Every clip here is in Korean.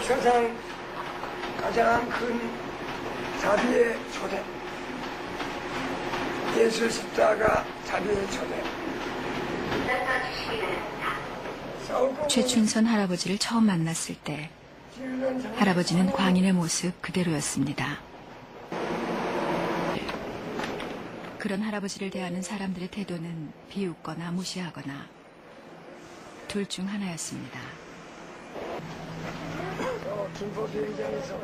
역사상 가장 큰 자비의 초대, 예수 십자가 자비의 초대. 최춘선 할아버지를 처음 만났을 때 할아버지는 광인의 모습 그대로였습니다. 그런 할아버지를 대하는 사람들의 태도는 비웃거나 무시하거나 둘 중 하나였습니다. 김포 비행장에서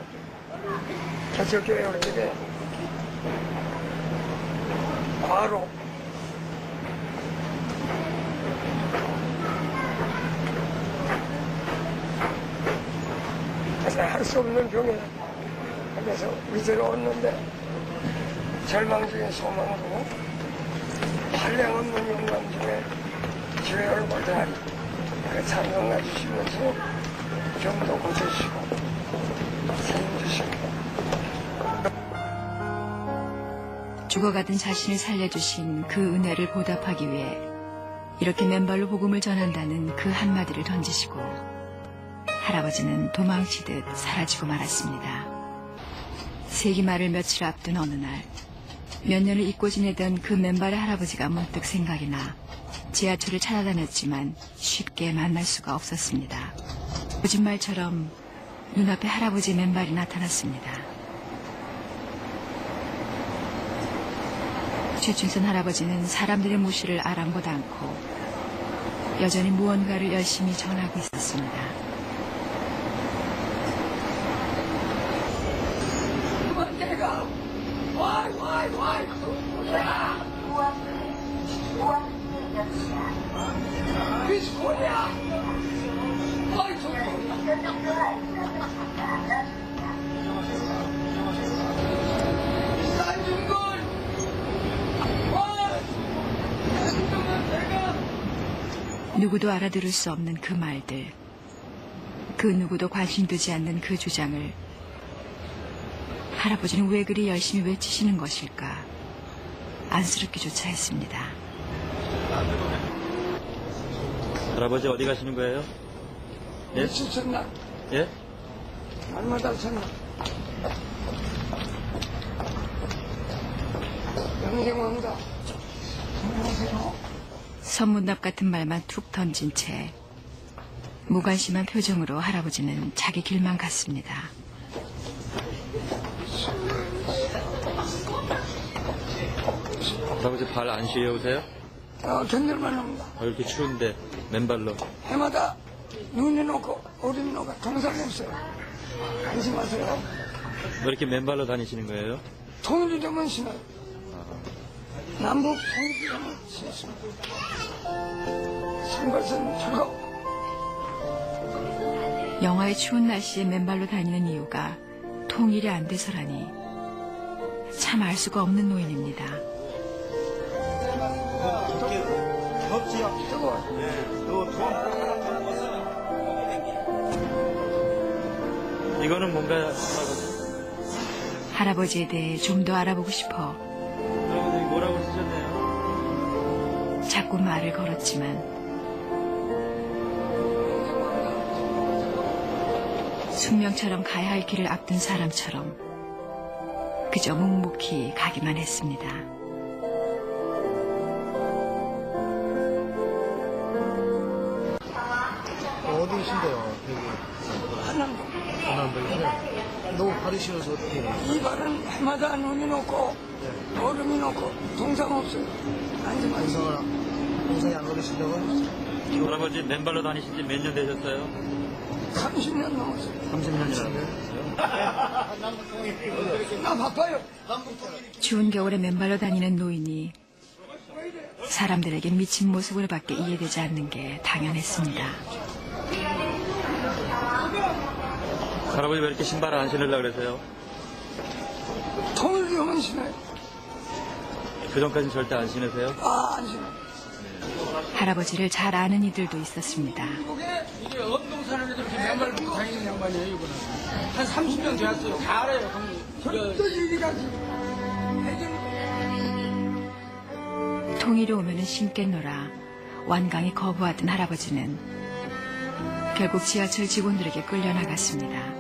개척교회 올 적에 과로 할 수 없는 병에 그래서 위태로웠는데 절망 중에 소망으로 한량 없는 영광 중에 주의 얼굴 대하니 그 찬송해 주시면서 병도 고쳐주시고 살림 주시고 죽어가던 자신을 살려주신 그 은혜를 보답하기 위해 이렇게 맨발로 복음을 전한다는 그 한마디를 던지시고 할아버지는 도망치듯 사라지고 말았습니다. 세기말을 며칠 앞둔 어느 날 몇 년을 잊고 지내던 그 맨발의 할아버지가 문득 생각이 나 지하철을 찾아다녔지만 쉽게 만날 수가 없었습니다. 거짓말처럼 눈앞에 할아버지의 맨발이 나타났습니다. 최춘선 할아버지는 사람들의 무시를 아랑곳 않고 여전히 무언가를 열심히 전하고 있었습니다. 누구도 알아들을 수 없는 그 말들, 그 누구도 관심 두지 않는 그 주장을 할아버지는 왜 그리 열심히 외치시는 것일까 안쓰럽기조차 했습니다. 할아버지 어디 가시는 거예요? 예? 며칠 전날 예? 날마다 전날 영생왕다 선문답 같은 말만 툭 던진 채 무관심한 표정으로 할아버지는 자기 길만 갔습니다. 할아버지 발 안 시려우세요? 견딜만 합니다. 이렇게 추운데 맨발로. 해마다 눈이 녹고 얼음이 녹아 동상이 없어요. 안심하세요. 왜 이렇게 맨발로 다니시는 거예요? 통일이 되면 신어요. 남북 통일이 되면 신습니다. 산 것은 즐겁고 영하의 추운 날씨에 맨발로 다니는 이유가 통일이 안 돼서라니 참 알 수가 없는 노인입니다. 덥지요? 이거는 뭔가 할아버지에 대해 좀 더 알아보고 싶어 할아버지 뭐라고 쓰셨네요? 자꾸 말을 걸었지만 숙명처럼 가야 할 길을 앞둔 사람처럼 그저 묵묵히 가기만 했습니다. 어디신데요? 여기. 한남동이요? 너무 발이 시려서 어떻게 해요? 이 발은 해마다 눈이 녹고 얼음이 녹고 동상 없어요. 안심하세요. 동상이 안 걸리신다고요? 할아버지 맨발로 다니신 지 몇 년 되셨어요? 30년 넘었어요. 30년이라고요? 나 바빠요. 추운 겨울에 맨발로 다니는 노인이 사람들에게 미친 모습으로밖에 이해되지 않는 게 당연했습니다. 할아버지 왜 이렇게 신발을 안 신으려고 그러세요? 통일이 오면 신어요. 그전까지는 절대 안 신으세요? 안 신어요. 할아버지를 잘 아는 이들도 있었습니다. 이게 엄동산을 이렇게 맨발 벗고 다니는 양반이에요, 이거는. 한 30년 되었어요. 다 알아요, 형님. 절대 얘기가지. 통일이 오면은 신겠노라 완강히 거부하던 할아버지는 결국 지하철 직원들에게 끌려나갔습니다.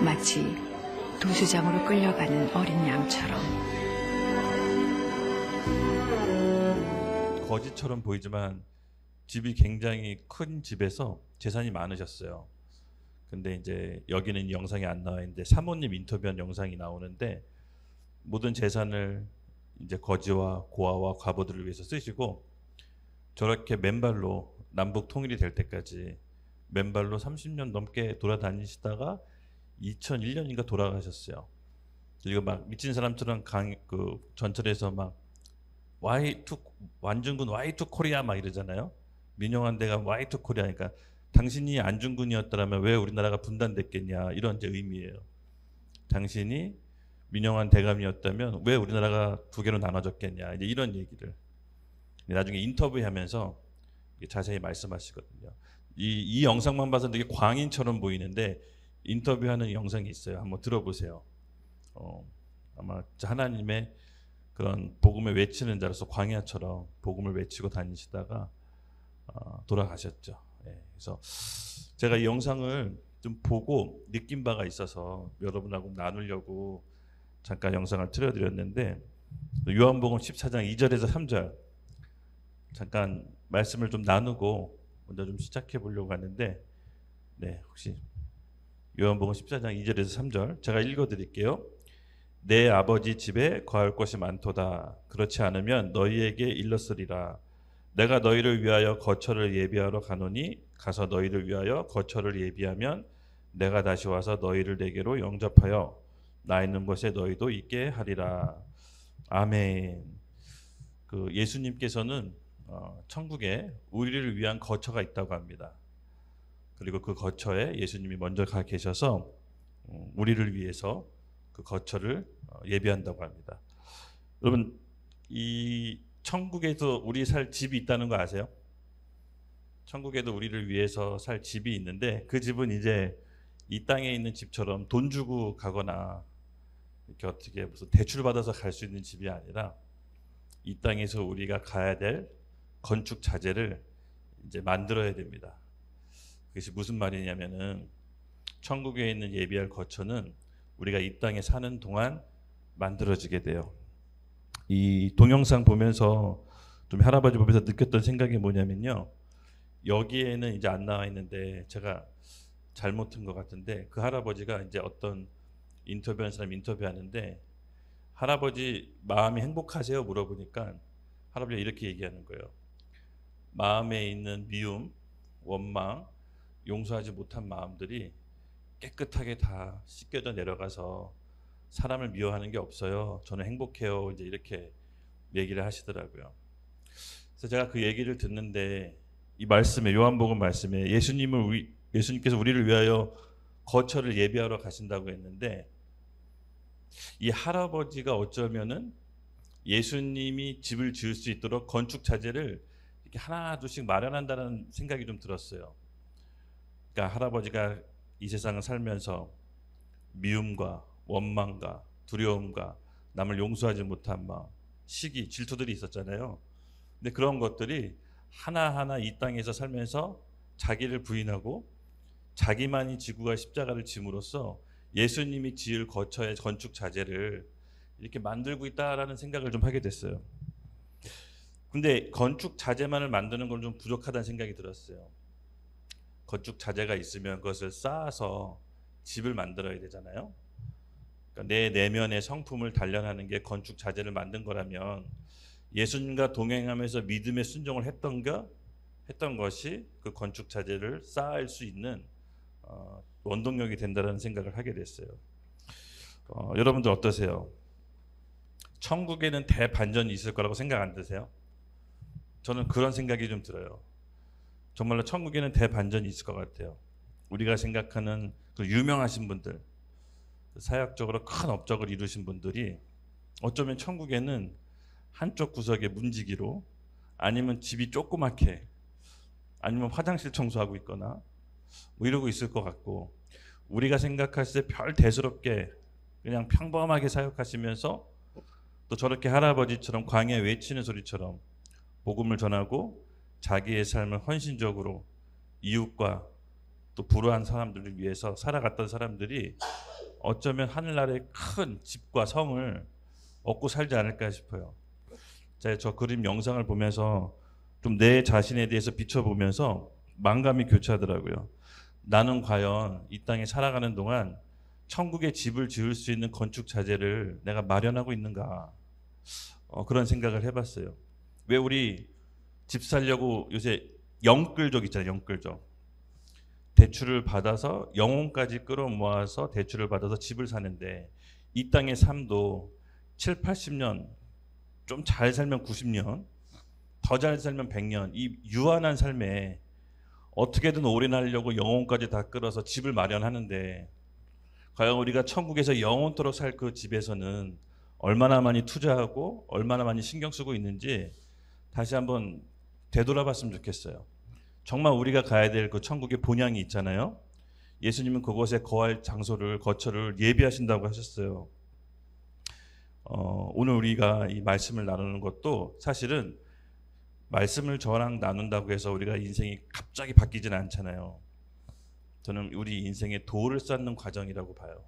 마치 도수장으로 끌려가는 어린 양처럼. 거지처럼 보이지만 집이 굉장히 큰 집에서 재산이 많으셨어요. 근데 이제 여기는 영상이 안 나와 있는데 사모님 인터뷰한 영상이 나오는데 모든 재산을 이제 거지와 고아와 과부들을 위해서 쓰시고 저렇게 맨발로 남북 통일이 될 때까지 맨발로 30년 넘게 돌아다니시다가 2001년인가 돌아가셨어요. 그리고 막 미친 사람처럼 그 전철에서 막 Y2 완중군 Y2 코리아 막 이러잖아요. 민영환 대가 Y2 코리아니까 당신이 안중근이었더라면 왜 우리나라가 분단됐겠냐 이런 이제 의미예요. 당신이 민영환 대감이었다면 왜 우리나라가 두 개로 나눠졌겠냐 이제 이런 얘기를 나중에 인터뷰하면서 자세히 말씀하시거든요. 이 영상만 봐서 되게 광인처럼 보이는데 인터뷰하는 영상이 있어요. 한번 들어보세요. 아마 하나님의 그런 복음을 외치는 자로서 광야처럼 복음을 외치고 다니시다가 돌아가셨죠. 예, 그래서 제가 이 영상을 좀 보고 느낀 바가 있어서 여러분하고 나누려고 잠깐 영상을 틀어드렸는데 요한복음 14장 2절에서 3절 잠깐 말씀을 좀 나누고 먼저 좀 시작해 보려고 하는데 네, 혹시 요한복음 14장 2절에서 3절 제가 읽어드릴게요. 내 아버지 집에 거할 곳이 많도다. 그렇지 않으면 너희에게 일렀으리라. 내가 너희를 위하여 거처를 예비하러 가노니 가서 너희를 위하여 거처를 예비하면 내가 다시 와서 너희를 내게로 영접하여 나 있는 곳에 너희도 있게 하리라. 아멘. 그 예수님께서는 천국에 우리를 위한 거처가 있다고 합니다. 그리고 그 거처에 예수님이 먼저 가 계셔서 우리를 위해서 그 거처를 예비한다고 합니다. 여러분 이 천국에도 우리 살 집이 있다는 거 아세요? 천국에도 우리를 위해서 살 집이 있는데 그 집은 이제 이 땅에 있는 집처럼 돈 주고 가거나 이렇게 어떻게 무슨 대출 받아서 갈 수 있는 집이 아니라 이 땅에서 우리가 가야 될 건축 자재를 이제 만들어야 됩니다. 그것이 무슨 말이냐면은 천국에 있는 예비할 거처는 우리가 이 땅에 사는 동안 만들어지게 돼요. 이 동영상 보면서 좀 할아버지 보면서 느꼈던 생각이 뭐냐면요. 여기에는 이제 안 나와 있는데 제가 잘못 든 것 같은데 그 할아버지가 이제 어떤 인터뷰하는 사람 인터뷰하는데 할아버지 마음이 행복하세요? 물어보니까 할아버지가 이렇게 얘기하는 거예요. 마음에 있는 미움, 원망, 용서하지 못한 마음들이 깨끗하게 다 씻겨져 내려가서 사람을 미워하는 게 없어요. 저는 행복해요. 이제 이렇게 얘기를 하시더라고요. 그래서 제가 그 얘기를 듣는데 이 말씀에 요한복음 말씀에 예수님께서 우리를 위하여 거처를 예비하러 가신다고 했는데 이 할아버지가 어쩌면은 예수님이 집을 지을 수 있도록 건축 자재를 이렇게 하나 둘씩 마련한다는 생각이 좀 들었어요. 그러니까 할아버지가 이 세상을 살면서 미움과 원망과 두려움과 남을 용서하지 못한 마음, 시기, 질투들이 있었잖아요. 근데 그런 것들이 하나하나 이 땅에서 살면서 자기를 부인하고 자기만이 지구와 십자가를 짐으로써 예수님이 지을 거처의 건축 자재를 이렇게 만들고 있다라는 생각을 좀 하게 됐어요. 근데 건축 자재만을 만드는 건 좀 부족하다는 생각이 들었어요. 건축 자재가 있으면 그것을 쌓아서 집을 만들어야 되잖아요. 그러니까 내 내면의 성품을 단련하는 게 건축 자재를 만든 거라면 예수님과 동행하면서 믿음의 순종을 했던 것이 그 건축 자재를 쌓을 수 있는 원동력이 된다는 생각을 하게 됐어요. 여러분들 어떠세요? 천국에는 대반전이 있을 거라고 생각 안 드세요? 저는 그런 생각이 좀 들어요. 정말로 천국에는 대반전이 있을 것 같아요. 우리가 생각하는 그 유명하신 분들, 사역적으로 큰 업적을 이루신 분들이 어쩌면 천국에는 한쪽 구석에 문지기로 아니면 집이 조그맣게 아니면 화장실 청소하고 있거나 뭐 이러고 있을 것 같고 우리가 생각했을 때 별 대수롭게 그냥 평범하게 사역하시면서 또 저렇게 할아버지처럼 광야에 외치는 소리처럼 복음을 전하고 자기의 삶을 헌신적으로 이웃과 또 불우한 사람들을 위해서 살아갔던 사람들이 어쩌면 하늘나라의 큰 집과 성을 얻고 살지 않을까 싶어요. 제가 저 그림 영상을 보면서 좀 내 자신에 대해서 비춰보면서 만감이 교차하더라고요. 나는 과연 이 땅에 살아가는 동안 천국의 집을 지을 수 있는 건축 자재를 내가 마련하고 있는가, 그런 생각을 해봤어요. 왜 우리 집 살려고 요새 영끌족 있잖아요. 영끌족. 대출을 받아서 영혼까지 끌어모아서 대출을 받아서 집을 사는데, 이 땅의 삶도 7, 80년, 좀 잘 살면 90년, 더 잘 살면 100년, 이 유한한 삶에 어떻게든 오래 살려고 영혼까지 다 끌어서 집을 마련하는데, 과연 우리가 천국에서 영원토록 살 그 집에서는 얼마나 많이 투자하고 얼마나 많이 신경 쓰고 있는지 다시 한번 되돌아봤으면 좋겠어요. 정말 우리가 가야 될 그 천국의 본향이 있잖아요. 예수님은 그곳에 거할 장소를, 거처를 예비하신다고 하셨어요. 오늘 우리가 이 말씀을 나누는 것도 사실은 말씀을 저랑 나눈다고 해서 우리가 인생이 갑자기 바뀌지는 않잖아요. 저는 우리 인생의 도를 쌓는 과정이라고 봐요.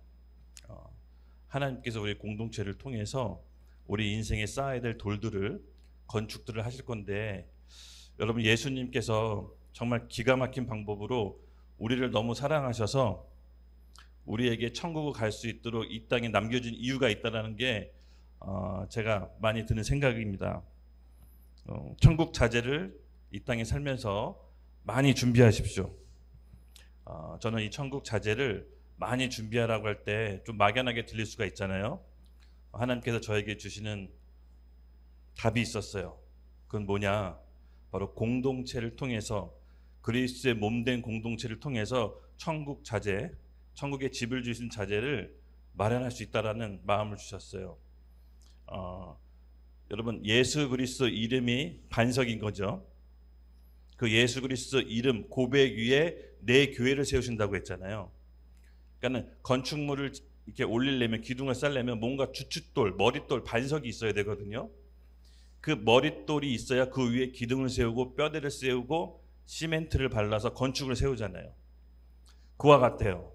하나님께서 우리 공동체를 통해서 우리 인생에 쌓아야 될 돌들을, 건축들을 하실 건데, 여러분, 예수님께서 정말 기가 막힌 방법으로 우리를 너무 사랑하셔서 우리에게 천국을 갈 수 있도록 이 땅에 남겨진 이유가 있다는 게 제가 많이 드는 생각입니다. 천국 자재를 이 땅에 살면서 많이 준비하십시오. 저는 이 천국 자재를 많이 준비하라고 할 때 좀 막연하게 들릴 수가 있잖아요. 하나님께서 저에게 주시는 답이 있었어요. 그건 뭐냐? 바로 공동체를 통해서, 그리스도의 몸된 공동체를 통해서 천국 자재, 천국의 집을 주신 자재를 마련할 수 있다라는 마음을 주셨어요. 여러분, 예수 그리스도 이름이 반석인 거죠. 그 예수 그리스도 이름 고백 위에 내 교회를 세우신다고 했잖아요. 그러니까 건축물을 이렇게 올리려면, 기둥을 쌓려면 뭔가 주춧돌, 머릿돌, 반석이 있어야 되거든요. 그 머릿돌이 있어야 그 위에 기둥을 세우고 뼈대를 세우고 시멘트를 발라서 건축을 세우잖아요. 그와 같아요.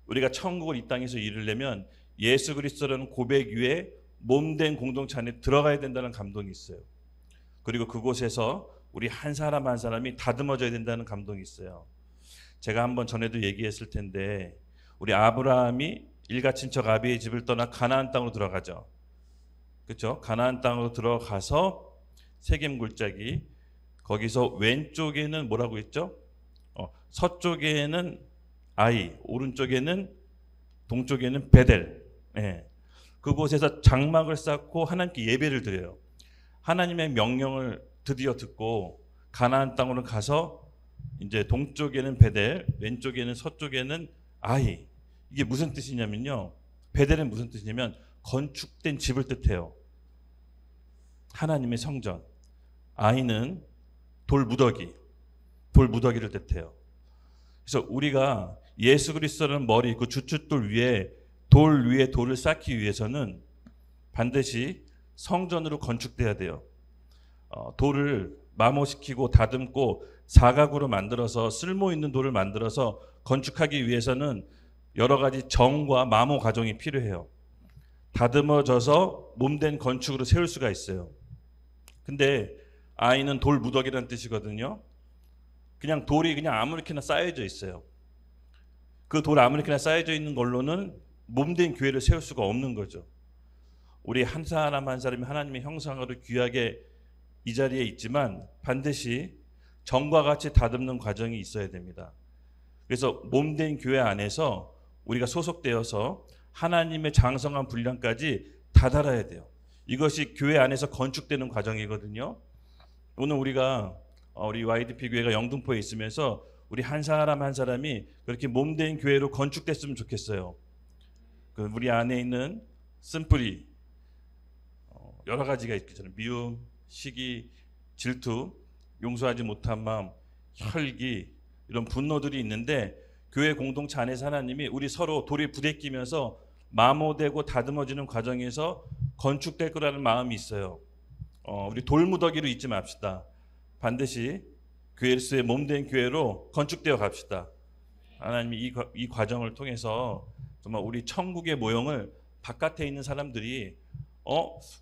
우리가 천국을 이 땅에서 이루려면 예수 그리스도라는 고백 위에 몸된 공동체 안에 들어가야 된다는 감동이 있어요. 그리고 그곳에서 우리 한 사람 한 사람이 다듬어져야 된다는 감동이 있어요. 제가 한번 전에도 얘기했을 텐데, 우리 아브라함이 일가 친척 아비의 집을 떠나 가나안 땅으로 들어가죠. 그렇죠? 가나안 땅으로 들어가서 세겜 골짜기, 거기서 왼쪽에는 뭐라고 했죠? 서쪽에는 아이, 오른쪽에는, 동쪽에는 베델. 그곳에서 장막을 쌓고 하나님께 예배를 드려요. 하나님의 명령을 드디어 듣고 가나안 땅으로 가서 이제 동쪽에는 베델, 왼쪽에는, 서쪽에는 아이. 이게 무슨 뜻이냐면요, 베델은 무슨 뜻이냐면 건축된 집을 뜻해요. 하나님의 성전. 아이는 돌무더기, 돌무더기를 뜻해요. 그래서 우리가 예수 그리스도라는 머리, 그 주춧돌 위에, 돌 위에 돌을 쌓기 위해서는 반드시 성전으로 건축돼야 돼요. 돌을 마모시키고 다듬고 사각으로 만들어서 쓸모 있는 돌을 만들어서 건축하기 위해서는 여러 가지 정과 마모 과정이 필요해요. 다듬어져서 몸된 건축으로 세울 수가 있어요. 근데 아이는 돌무더기라는 뜻이거든요. 그냥 돌이 그냥 아무렇게나 쌓여져 있어요. 그 돌 아무렇게나 쌓여져 있는 걸로는 몸된 교회를 세울 수가 없는 거죠. 우리 한 사람 한 사람이 하나님의 형상으로 귀하게 이 자리에 있지만 반드시 정과 같이 다듬는 과정이 있어야 됩니다. 그래서 몸된 교회 안에서 우리가 소속되어서 하나님의 장성한 분량까지 다다라야 돼요. 이것이 교회 안에서 건축되는 과정이거든요. 오늘 우리가 우리 YDP 교회가 영등포에 있으면서 우리 한 사람 한 사람이 그렇게 몸된 교회로 건축됐으면 좋겠어요. 우리 안에 있는 쓴뿌리, 여러 가지가 있잖아요. 미움, 시기, 질투, 용서하지 못한 마음, 혈기, 이런 분노들이 있는데, 교회 공동체 안에서 하나님이 우리 서로 돌이 부대끼면서 마모되고 다듬어지는 과정에서 건축될 거라는 마음이 있어요. 우리 돌무더기로 잊지 맙시다. 반드시 그리스도의 몸된 교회로 건축되어 갑시다. 하나님이 이 과정을 통해서 정말 우리 천국의 모형을 바깥에 있는 사람들이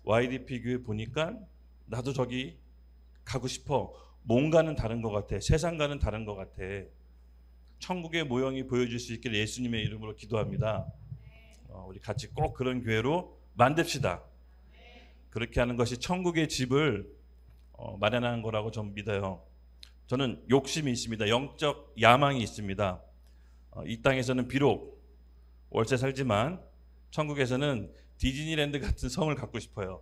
YDP 교회 보니까 나도 저기 가고 싶어. 뭔가는 다른 것 같아. 세상과는 다른 것 같아. 천국의 모형이 보여줄 수 있길 예수님의 이름으로 기도합니다. 우리 같이 꼭 그런 교회로 만듭시다. 그렇게 하는 것이 천국의 집을 마련하는 거라고 저는 믿어요. 저는 욕심이 있습니다. 영적 야망이 있습니다. 이 땅에서는 비록 월세 살지만 천국에서는 디즈니랜드 같은 성을 갖고 싶어요.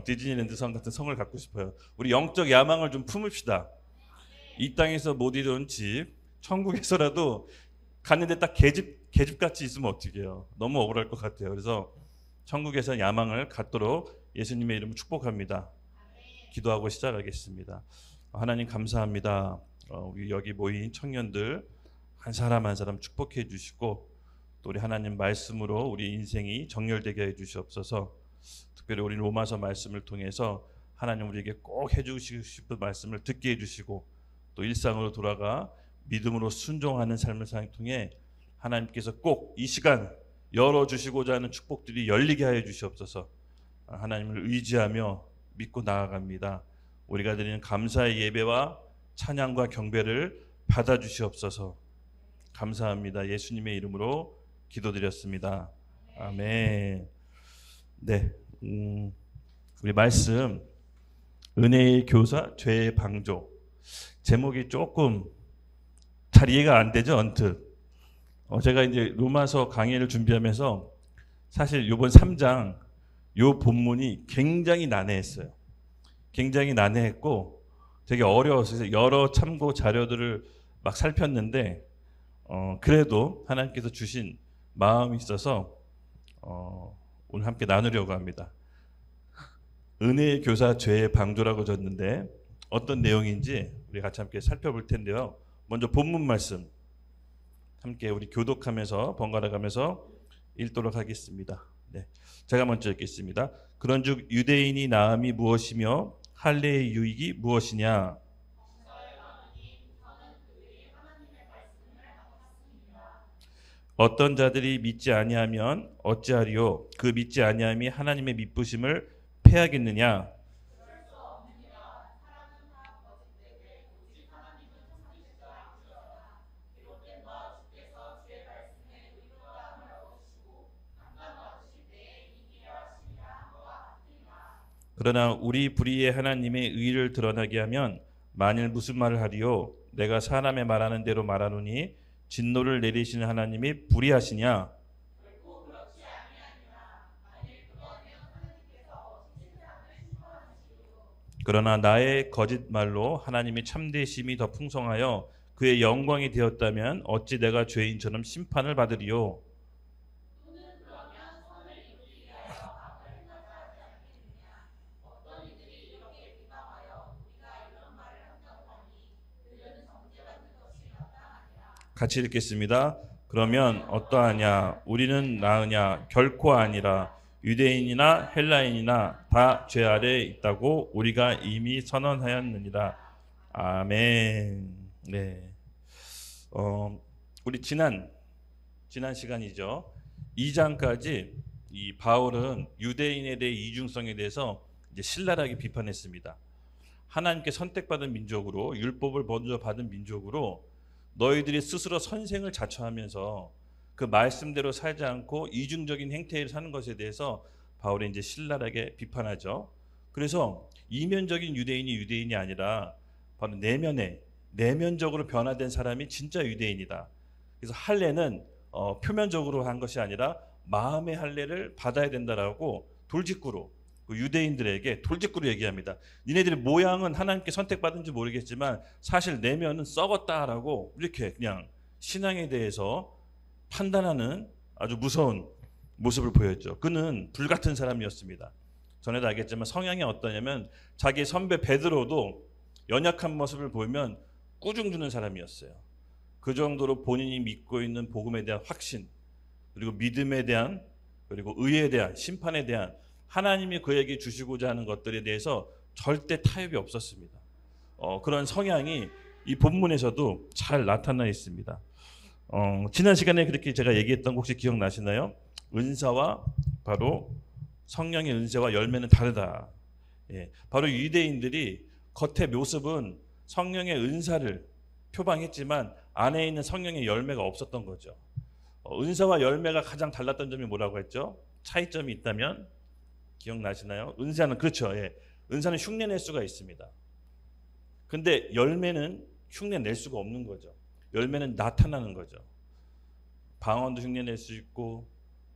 디즈니랜드 성 같은 성을 갖고 싶어요. 우리 영적 야망을 좀 품읍시다. 이 땅에서 못 이룬 집, 천국에서라도 갔는데 딱 계집 같이 있으면 어떡해요. 너무 억울할 것 같아요. 그래서 천국에서 야망을 갖도록 예수님의 이름을 축복합니다. 기도하고 시작하겠습니다. 하나님 감사합니다. 우리 여기 모인 청년들 한 사람 한 사람 축복해 주시고 또 우리 하나님 말씀으로 우리 인생이 정렬되게 해 주시옵소서. 특별히 우리 로마서 말씀을 통해서 하나님 우리에게 꼭 해주시고 싶은 말씀을 듣게 해주시고 또 일상으로 돌아가 믿음으로 순종하는 삶을 통해 하나님께서 꼭 이 시간 열어주시고자 하는 축복들이 열리게 하여 주시옵소서. 하나님을 의지하며 믿고 나아갑니다. 우리가 드리는 감사의 예배와 찬양과 경배를 받아주시옵소서. 감사합니다. 예수님의 이름으로 기도드렸습니다. 아멘. 네, 우리 말씀 은혜의 교사 죄의 방조 제목이 조금 잘 이해가 안 되죠. 언뜻 제가 이제 로마서 강의를 준비하면서 사실 이번 3장 요 본문이 굉장히 난해했어요. 굉장히 난해했고 되게 어려워서 여러 참고 자료들을 막 살폈는데 그래도 하나님께서 주신 마음이 있어서 오늘 함께 나누려고 합니다. 은혜의 교사 죄의 방조라고 줬는데 어떤 내용인지 우리 같이 함께 살펴볼 텐데요. 먼저 본문 말씀 함께 우리 교독하면서 번갈아가면서 읽도록 하겠습니다. 네, 제가 먼저 읽겠습니다. 그런즉 유대인이 나음이 무엇이며 할례의 유익이 무엇이냐? 어떤 자들이 믿지 아니하면 어찌하리요? 그 믿지 아니함이 하나님의 미쁘심을 패하겠느냐? 그러나 우리 불의의 하나님의 의를 드러나게 하면 만일 무슨 말을 하리요? 내가 사람의 말하는 대로 말하노니 진노를 내리시는 하나님이 불의하시냐? 그러나 나의 거짓말로 하나님의 참되심이 더 풍성하여 그의 영광이 되었다면 어찌 내가 죄인처럼 심판을 받으리요? 같이 읽겠습니다. 그러면 어떠하냐? 우리는 나으냐? 결코 아니라 유대인이나 헬라인이나 다 죄 아래에 있다고 우리가 이미 선언하였느니라. 아멘. 네. 우리 지난 시간이죠. 2장까지 이 바울은 유대인에 대해 이중성에 대해서 이제 신랄하게 비판했습니다. 하나님께 선택받은 민족으로 율법을 먼저 받은 민족으로 너희들이 스스로 선생을 자처하면서 그 말씀대로 살지 않고 이중적인 행태를 사는 것에 대해서 바울이 이제 신랄하게 비판하죠. 그래서 이면적인 유대인이 아니라 바로 내면적으로 변화된 사람이 진짜 유대인이다. 그래서 할례는 표면적으로 한 것이 아니라 마음의 할례를 받아야 된다라고 돌직구로 유대인들에게 돌직구로 얘기합니다. 니네들의 모양은 하나님께 선택받은지 모르겠지만 사실 내면은 썩었다라고 이렇게 그냥 신앙에 대해서 판단하는 아주 무서운 모습을 보였죠. 그는 불같은 사람이었습니다. 전에도 알겠지만 성향이 어떠냐면 자기 선배 베드로도 연약한 모습을 보이면 꾸중 주는 사람이었어요. 그 정도로 본인이 믿고 있는 복음에 대한 확신, 그리고 믿음에 대한, 그리고 의에 대한, 심판에 대한 하나님이 그에게 주시고자 하는 것들에 대해서 절대 타협이 없었습니다. 그런 성향이 이 본문에서도 잘 나타나 있습니다. 지난 시간에 그렇게 제가 얘기했던 거 혹시 기억나시나요? 은사와 바로 성령의 은사와 열매는 다르다. 예, 바로 유대인들이 겉의 모습은 성령의 은사를 표방했지만 안에 있는 성령의 열매가 없었던 거죠. 은사와 열매가 가장 달랐던 점이 뭐라고 했죠? 차이점이 있다면 기억나시나요? 은사는 그렇죠. 예, 은사는 흉내낼 수가 있습니다. 근데 열매는 흉내낼 수가 없는 거죠. 열매는 나타나는 거죠. 방언도 흉내낼 수 있고,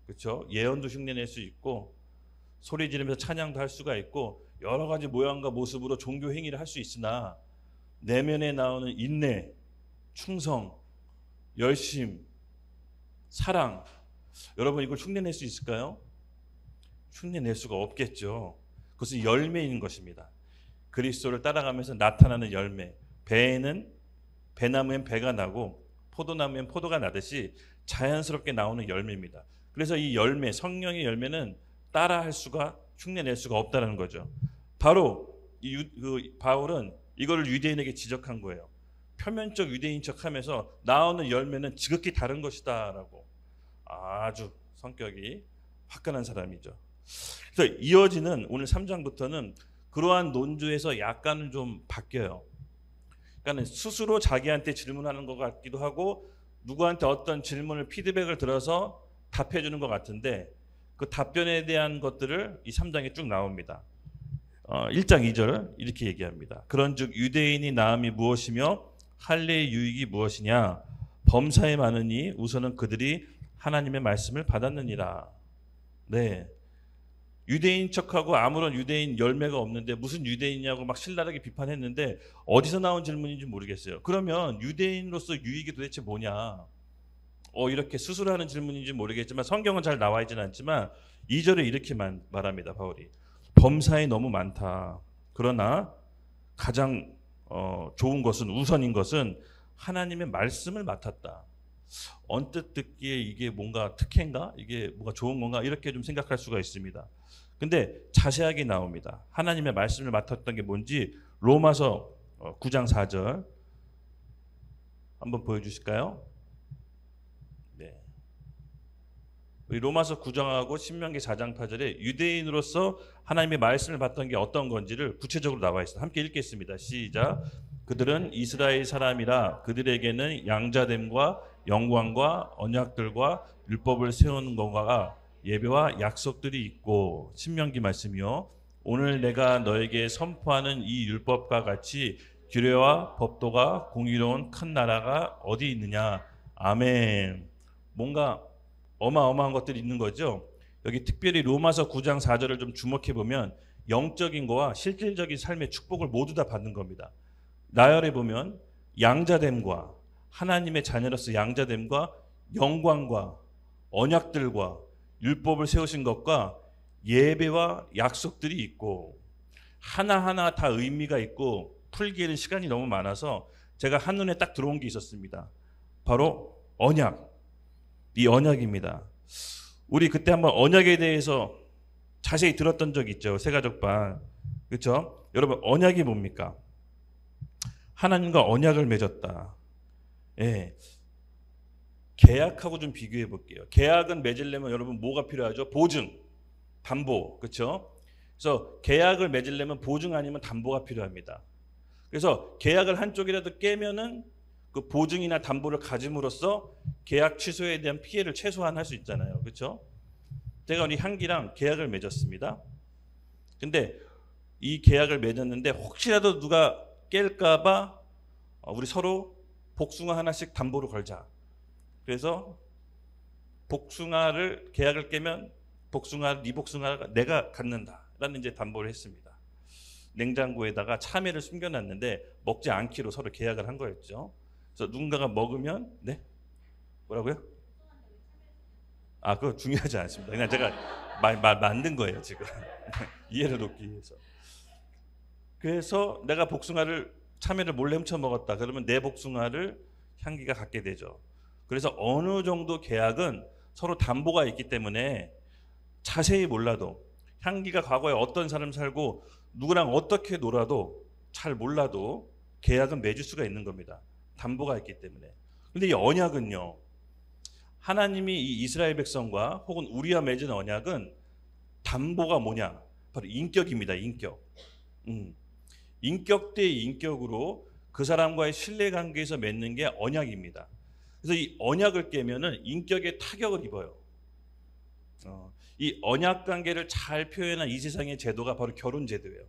그렇죠? 예언도 흉내낼 수 있고, 소리 지르면서 찬양도 할 수가 있고, 여러 가지 모양과 모습으로 종교 행위를 할 수 있으나 내면에 나오는 인내, 충성, 열심, 사랑, 여러분 이걸 흉내낼 수 있을까요? 흉내낼 수가 없겠죠. 그것은 열매인 것입니다. 그리스도를 따라가면서 나타나는 열매. 배나무엔 배가 나고 포도나무엔 포도가 나듯이 자연스럽게 나오는 열매입니다. 그래서 이 열매, 성령의 열매는 따라할 수가, 흉내낼 수가 없다는 거죠. 바로 바울은 이거를 유대인에게 지적한 거예요. 표면적 유대인 척하면서 나오는 열매는 지극히 다른 것이다라고. 아주 성격이 화끈한 사람이죠. 그래서 이어지는 오늘 3장부터는 그러한 논조에서 약간은 좀 바뀌어요. 그러니까 스스로 자기한테 질문하는 것 같기도 하고 누구한테 어떤 질문을 피드백을 들어서 답해 주는 것 같은데 그 답변에 대한 것들을 이 3장에 쭉 나옵니다. 1장 2절 이렇게 얘기합니다. 그런즉 유대인이 나음이 무엇이며 할례의 유익이 무엇이냐? 범사에 많으니 우선은 그들이 하나님의 말씀을 받았느니라. 네, 유대인 척하고 아무런 유대인 열매가 없는데 무슨 유대인이냐고 막 신랄하게 비판했는데 어디서 나온 질문인지 모르겠어요. 그러면 유대인으로서 유익이 도대체 뭐냐? 이렇게 스스로 하는 질문인지 모르겠지만 성경은 잘 나와 있지는 않지만 2절에 이렇게 말합니다. 바울이 범사에 너무 많다. 그러나 가장 좋은 것은, 우선인 것은 하나님의 말씀을 맡았다. 언뜻 듣기에 이게 뭔가 특혜인가? 이게 뭔가 좋은 건가? 이렇게 좀 생각할 수가 있습니다. 근데 자세하게 나옵니다. 하나님의 말씀을 맡았던 게 뭔지 로마서 9장 4절 한번 보여주실까요? 네. 우리 로마서 9장하고 신명기 4장 8절에 유대인으로서 하나님의 말씀을 받던 게 어떤 건지를 구체적으로 나와 있습니다. 함께 읽겠습니다. 시작. 그들은 이스라엘 사람이라 그들에게는 양자됨과 영광과 언약들과 율법을 세우는 것과 예배와 약속들이 있고, 신명기 말씀이요. 오늘 내가 너에게 선포하는 이 율법과 같이 규례와 법도가 공의로운 큰 나라가 어디 있느냐. 아멘. 뭔가 어마어마한 것들이 있는 거죠. 여기 특별히 로마서 9장 4절을 좀 주목해 보면 영적인 거와 실질적인 삶의 축복을 모두 다 받는 겁니다. 나열해 보면 양자됨과, 하나님의 자녀로서 양자됨과 영광과 언약들과 율법을 세우신 것과 예배와 약속들이 있고, 하나하나 다 의미가 있고 풀기에는 시간이 너무 많아서 제가 한눈에 딱 들어온 게 있었습니다. 바로 언약. 이 언약입니다. 우리 그때 한번 언약에 대해서 자세히 들었던 적 있죠. 새가족반. 그렇죠? 여러분, 언약이 뭡니까? 하나님과 언약을 맺었다. 예. 계약하고 좀 비교해 볼게요. 계약은 맺으려면 여러분 뭐가 필요하죠? 보증, 담보. 그렇죠? 그래서 계약을 맺으려면 보증 아니면 담보가 필요합니다. 그래서 계약을 한쪽이라도 깨면은 그 보증이나 담보를 가짐으로써 계약 취소에 대한 피해를 최소한 할 수 있잖아요. 그렇죠? 제가 우리 향기랑 계약을 맺었습니다. 근데 이 계약을 맺었는데 혹시라도 누가 깰까 봐 우리 서로 복숭아 하나씩 담보로 걸자. 그래서 복숭아를, 계약을 깨면 네 복숭아가 내가 갖는다라는 이제 담보를 했습니다. 냉장고에다가 참외를 숨겨놨는데 먹지 않기로 서로 계약을 한 거였죠. 그래서 누군가가 먹으면, 네? 뭐라고요? 그거 중요하지 않습니다. 그냥 제가 만든 거예요, 지금. 이해를 돕기 위해서. 그래서 내가 참외를 몰래 훔쳐 먹었다. 그러면 내 복숭아를 향기가 갖게 되죠. 그래서 어느 정도 계약은 서로 담보가 있기 때문에 자세히 몰라도 향기가 과거에 어떤 사람 살고 누구랑 어떻게 놀아도 잘 몰라도 계약은 맺을 수가 있는 겁니다. 담보가 있기 때문에. 근데 이 언약은요, 하나님이 이 이스라엘 백성과 혹은 우리와 맺은 언약은 담보가 뭐냐? 바로 인격입니다. 인격. 인격 대 인격으로 그 사람과의 신뢰관계에서 맺는 게 언약입니다. 그래서 이 언약을 깨면은 인격에 타격을 입어요. 이 언약 관계를 잘 표현한 이 세상의 제도가 바로 결혼 제도예요.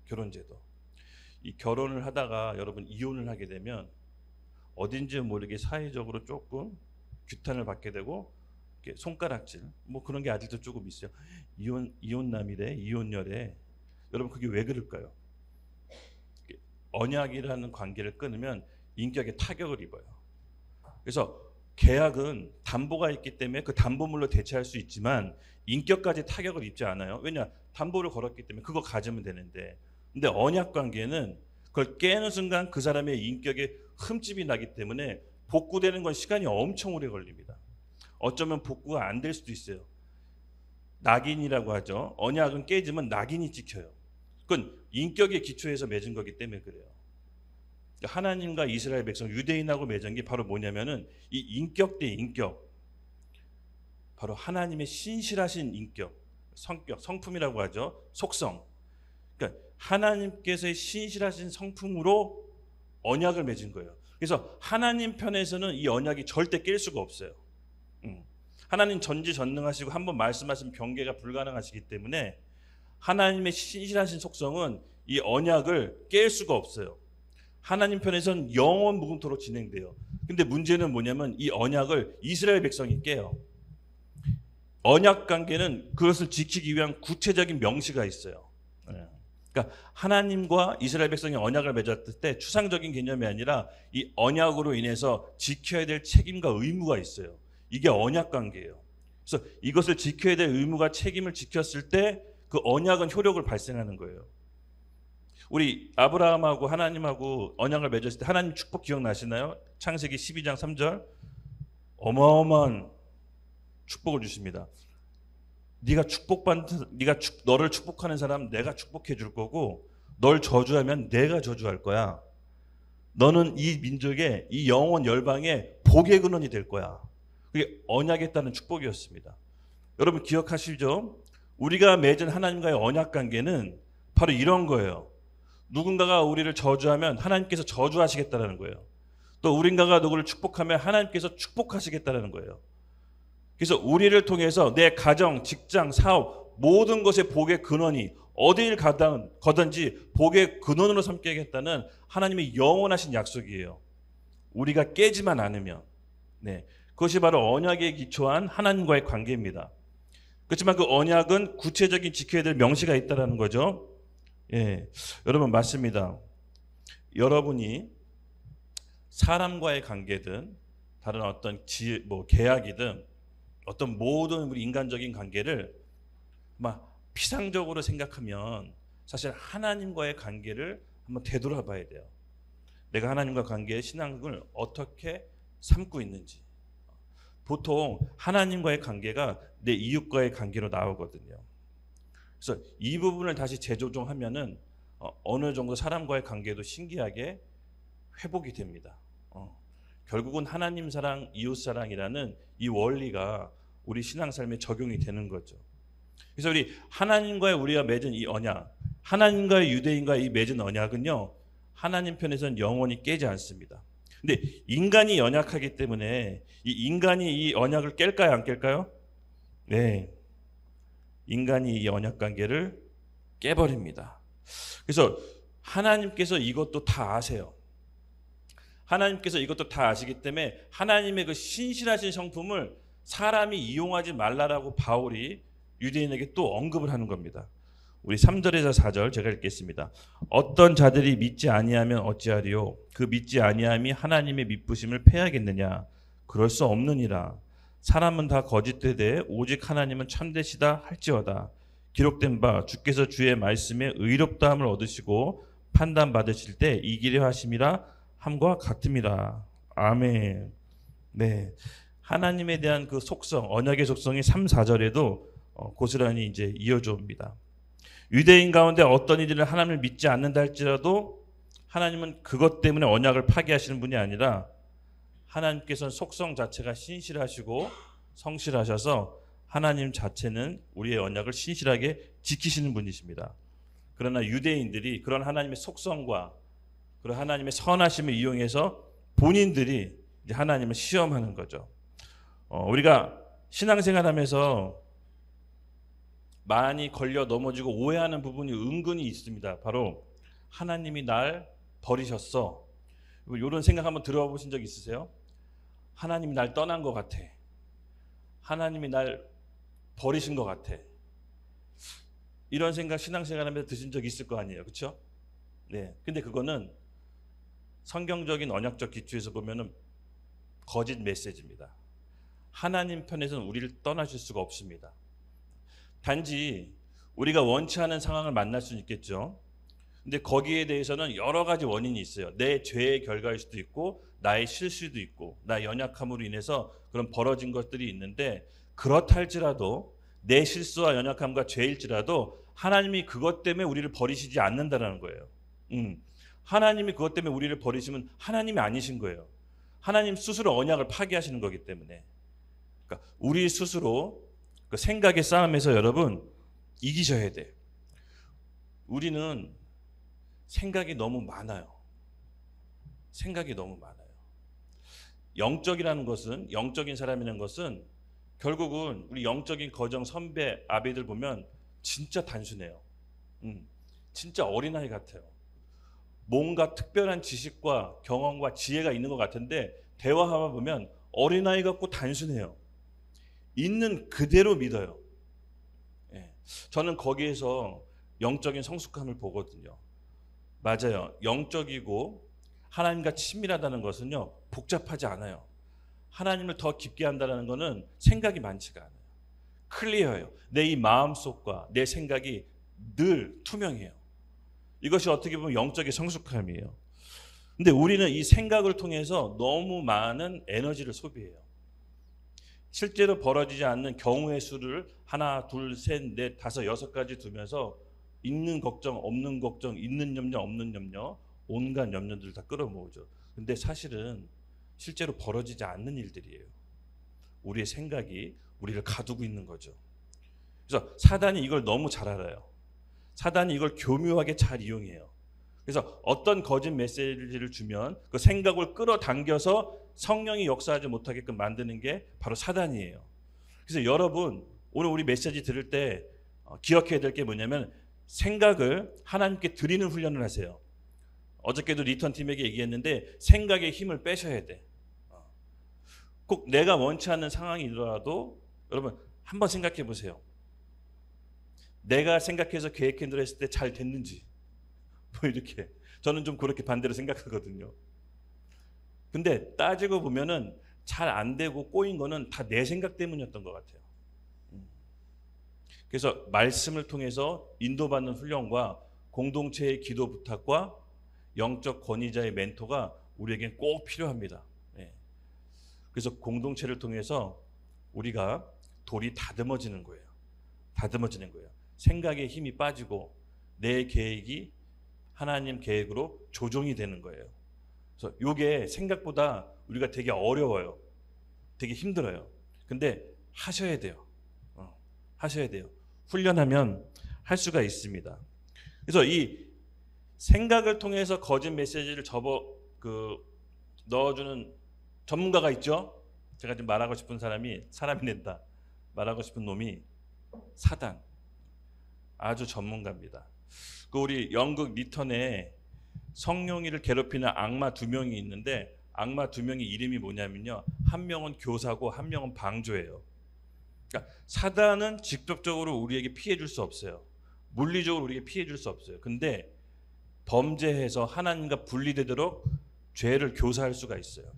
결혼 제도. 이 결혼을 하다가 여러분 이혼을 하게 되면 어딘지 모르게 사회적으로 조금 규탄을 받게 되고 손가락질 뭐 그런 게 아직도 조금 있어요. 이혼남이래, 이혼녀래. 여러분 그게 왜 그럴까요? 언약이라는 관계를 끊으면 인격에 타격을 입어요. 그래서 계약은 담보가 있기 때문에 그 담보물로 대체할 수 있지만 인격까지 타격을 입지 않아요. 왜냐? 담보를 걸었기 때문에 그거 가지면 되는데. 근데 언약 관계는 그걸 깨는 순간 그 사람의 인격에 흠집이 나기 때문에 복구되는 건 시간이 엄청 오래 걸립니다. 어쩌면 복구가 안 될 수도 있어요. 낙인이라고 하죠. 언약은 깨지면 낙인이 찍혀요. 그건 인격의 기초에서 맺은 거기 때문에 그래요. 하나님과 이스라엘 백성, 유대인하고 맺은 게 바로 뭐냐면은 이 인격 대 인격, 바로 하나님의 신실하신 인격, 성격, 성품이라고 하죠. 속성. 그러니까 하나님께서의 신실하신 성품으로 언약을 맺은 거예요. 그래서 하나님 편에서는 이 언약이 절대 깰 수가 없어요. 하나님 전지전능하시고 한번 말씀하신 변개가 불가능하시기 때문에 하나님의 신실하신 속성은 이 언약을 깰 수가 없어요. 하나님 편에서는 영원 무궁토록 진행돼요. 근데 문제는 뭐냐면 이 언약을 이스라엘 백성이 깨요. 언약 관계는 그것을 지키기 위한 구체적인 명시가 있어요. 그러니까 하나님과 이스라엘 백성이 언약을 맺었을 때 추상적인 개념이 아니라 이 언약으로 인해서 지켜야 될 책임과 의무가 있어요. 이게 언약 관계예요. 그래서 이것을 지켜야 될 의무가 책임을 지켰을 때 그 언약은 효력을 발생하는 거예요. 우리 아브라함하고 하나님하고 언약을 맺었을 때 하나님 축복 기억나시나요? 창세기 12장 3절 어마어마한 축복을 주십니다. 너를 축복하는 사람 내가 축복해 줄 거고 널 저주하면 내가 저주할 거야. 너는 이 민족의 이 영원 열방의 복의 근원이 될 거야. 그게 언약에 따른 축복이었습니다. 여러분 기억하시죠? 우리가 맺은 하나님과의 언약 관계는 바로 이런 거예요. 누군가가 우리를 저주하면 하나님께서 저주하시겠다는 거예요. 또 우리가 누구를 축복하면 하나님께서 축복하시겠다는 거예요. 그래서 우리를 통해서 내 가정, 직장, 사업 모든 것의 복의 근원이 어디를 가든지 복의 근원으로 삼겠다는 하나님의 영원하신 약속이에요. 우리가 깨지만 않으면. 그것이 바로 언약에 기초한 하나님과의 관계입니다. 그렇지만 그 언약은 구체적인 지켜야 될 명시가 있다는 거죠. 여러분 맞습니다. 여러분이 사람과의 관계든 다른 어떤 계약이든 어떤 모든 우리 인간적인 관계를 피상적으로 생각하면 사실 하나님과의 관계를 한번 되돌아봐야 돼요. 내가 하나님과 관계의 신앙을 어떻게 삼고 있는지. 보통 하나님과의 관계가 내 이웃과의 관계로 나오거든요. 그래서 이 부분을 다시 재조정하면은 어느 정도 사람과의 관계도 신기하게 회복이 됩니다. 결국은 하나님 사랑, 이웃 사랑이라는 이 원리가 우리 신앙 삶에 적용이 되는 거죠. 그래서 우리 하나님과의 우리가 맺은 이 언약, 하나님과의 유대인과의 이 맺은 언약은요, 하나님 편에서는 영원히 깨지 않습니다. 근데 인간이 연약하기 때문에 이 인간이 이 언약을 깰까요, 안 깰까요? 네, 인간이 이 언약 관계를 깨버립니다. 그래서 하나님께서 이것도 다 아세요. 하나님께서 이것도 다 아시기 때문에 하나님의 그 신실하신 성품을 사람이 이용하지 말라라고 바울이 유대인에게 또 언급을 하는 겁니다. 우리 3절에서 4절 제가 읽겠습니다. 어떤 자들이 믿지 아니하면 어찌하리요? 그 믿지 아니함이 하나님의 믿부심을 패하겠느냐? 그럴 수 없느니라. 사람은 다 거짓되되 오직 하나님은 참되시다 할지어다. 기록된 바 주께서 주의 말씀에 의롭다함을 얻으시고 판단받으실 때 이기려 하심이라 함과 같음이라. 아멘. 네, 하나님에 대한 그 속성, 언약의 속성이 3, 4절에도 고스란히 이제 이어져 옵니다. 유대인 가운데 어떤 이들은 하나님을 믿지 않는다 할지라도 하나님은 그것 때문에 언약을 파기하시는 분이 아니라 하나님께서는 속성 자체가 신실하시고 성실하셔서 하나님 자체는 우리의 언약을 신실하게 지키시는 분이십니다. 그러나 유대인들이 그런 하나님의 속성과 그런 하나님의 선하심을 이용해서 본인들이 이제 하나님을 시험하는 거죠. 우리가 신앙생활하면서 많이 걸려 넘어지고 오해하는 부분이 은근히 있습니다. 바로 하나님이 날 버리셨어. 이런 생각 한번 들어보신 적 있으세요? 하나님이 날 떠난 것 같아. 하나님이 날 버리신 것 같아. 이런 생각 신앙생활하면서 드신 적 있을 거 아니에요, 그렇죠? 네. 근데 그거는 성경적인 언약적 기초에서 보면은 거짓 메시지입니다. 하나님 편에서는 우리를 떠나실 수가 없습니다. 단지 우리가 원치 않은 상황을 만날 수는 있겠죠. 근데 거기에 대해서는 여러 가지 원인이 있어요. 내 죄의 결과일 수도 있고 나의 실수도 있고 나의 연약함으로 인해서 그런 벌어진 것들이 있는데, 그렇다 할지라도 내 실수와 연약함과 죄일지라도 하나님이 그것 때문에 우리를 버리시지 않는다는 거예요. 하나님이 그것 때문에 우리를 버리시면 하나님이 아니신 거예요. 하나님 스스로 언약을 파기하시는 거기 때문에. 그러니까 우리 스스로 그 생각의 싸움에서 여러분 이기셔야 돼. 우리는 생각이 너무 많아요. 생각이 너무 많아요. 영적이라는 것은, 영적인 사람이라는 것은 결국은 우리 영적인 거정 선배 아베들 보면 진짜 단순해요. 진짜 어린아이 같아요. 뭔가 특별한 지식과 경험과 지혜가 있는 것 같은데 대화하다 보면 어린아이 같고 단순해요. 있는 그대로 믿어요. 예. 저는 거기에서 영적인 성숙함을 보거든요. 맞아요. 영적이고 하나님과 친밀하다는 것은요, 복잡하지 않아요. 하나님을 더 깊게 한다는 것은 생각이 많지가 않아요. 클리어해요. 내 이 마음속과 내 생각이 늘 투명해요. 이것이 어떻게 보면 영적인 성숙함이에요. 근데 우리는 이 생각을 통해서 너무 많은 에너지를 소비해요. 실제로 벌어지지 않는 경우의 수를 하나, 둘, 셋, 넷, 다섯, 여섯 가지 두면서 있는 걱정, 없는 걱정, 있는 염려, 없는 염려, 온갖 염려들을 다 끌어모으죠. 근데 사실은 실제로 벌어지지 않는 일들이에요. 우리의 생각이 우리를 가두고 있는 거죠. 그래서 사단이 이걸 너무 잘 알아요. 사단이 이걸 교묘하게 잘 이용해요. 그래서 어떤 거짓 메시지를 주면 그 생각을 끌어당겨서 성령이 역사하지 못하게끔 만드는 게 바로 사단이에요. 그래서 여러분 오늘 우리 메시지 들을 때 기억해야 될 게 뭐냐면 생각을 하나님께 드리는 훈련을 하세요. 어저께도 리턴 팀에게 얘기했는데 생각의 힘을 빼셔야 돼. 꼭 내가 원치 않는 상황이더라도 여러분 한번 생각해 보세요. 내가 생각해서 계획한 대로 했을 때 잘 됐는지 뭐 이렇게. 저는 좀 그렇게 반대로 생각하거든요. 근데 따지고 보면은 잘 안 되고 꼬인 거는 다 내 생각 때문이었던 것 같아요. 그래서 말씀을 통해서 인도받는 훈련과 공동체의 기도 부탁과 영적 권위자의 멘토가 우리에겐 꼭 필요합니다. 그래서 공동체를 통해서 우리가 돌이 다듬어지는 거예요. 다듬어지는 거예요. 생각에 힘이 빠지고 내 계획이 하나님 계획으로 조정이 되는 거예요. 그래서 이게 생각보다 우리가 되게 어려워요. 되게 힘들어요. 근데 하셔야 돼요. 하셔야 돼요. 훈련하면 할 수가 있습니다. 그래서 이 생각을 통해서 거짓 메시지를 넣어주는 전문가가 있죠. 제가 지금 말하고 싶은 사람이 낸다. 말하고 싶은 놈이 사단. 아주 전문가입니다. 우리 영국 리턴에 성령이를 괴롭히는 악마 2명이 있는데 악마 2명의 이름이 뭐냐면요. 한 명은 교사고 한 명은 방조예요. 그러니까 사단은 직접적으로 우리에게 피해 줄 수 없어요. 물리적으로 우리에게 피해 줄 수 없어요. 근데 범죄해서 하나님과 분리되도록 죄를 교사할 수가 있어요.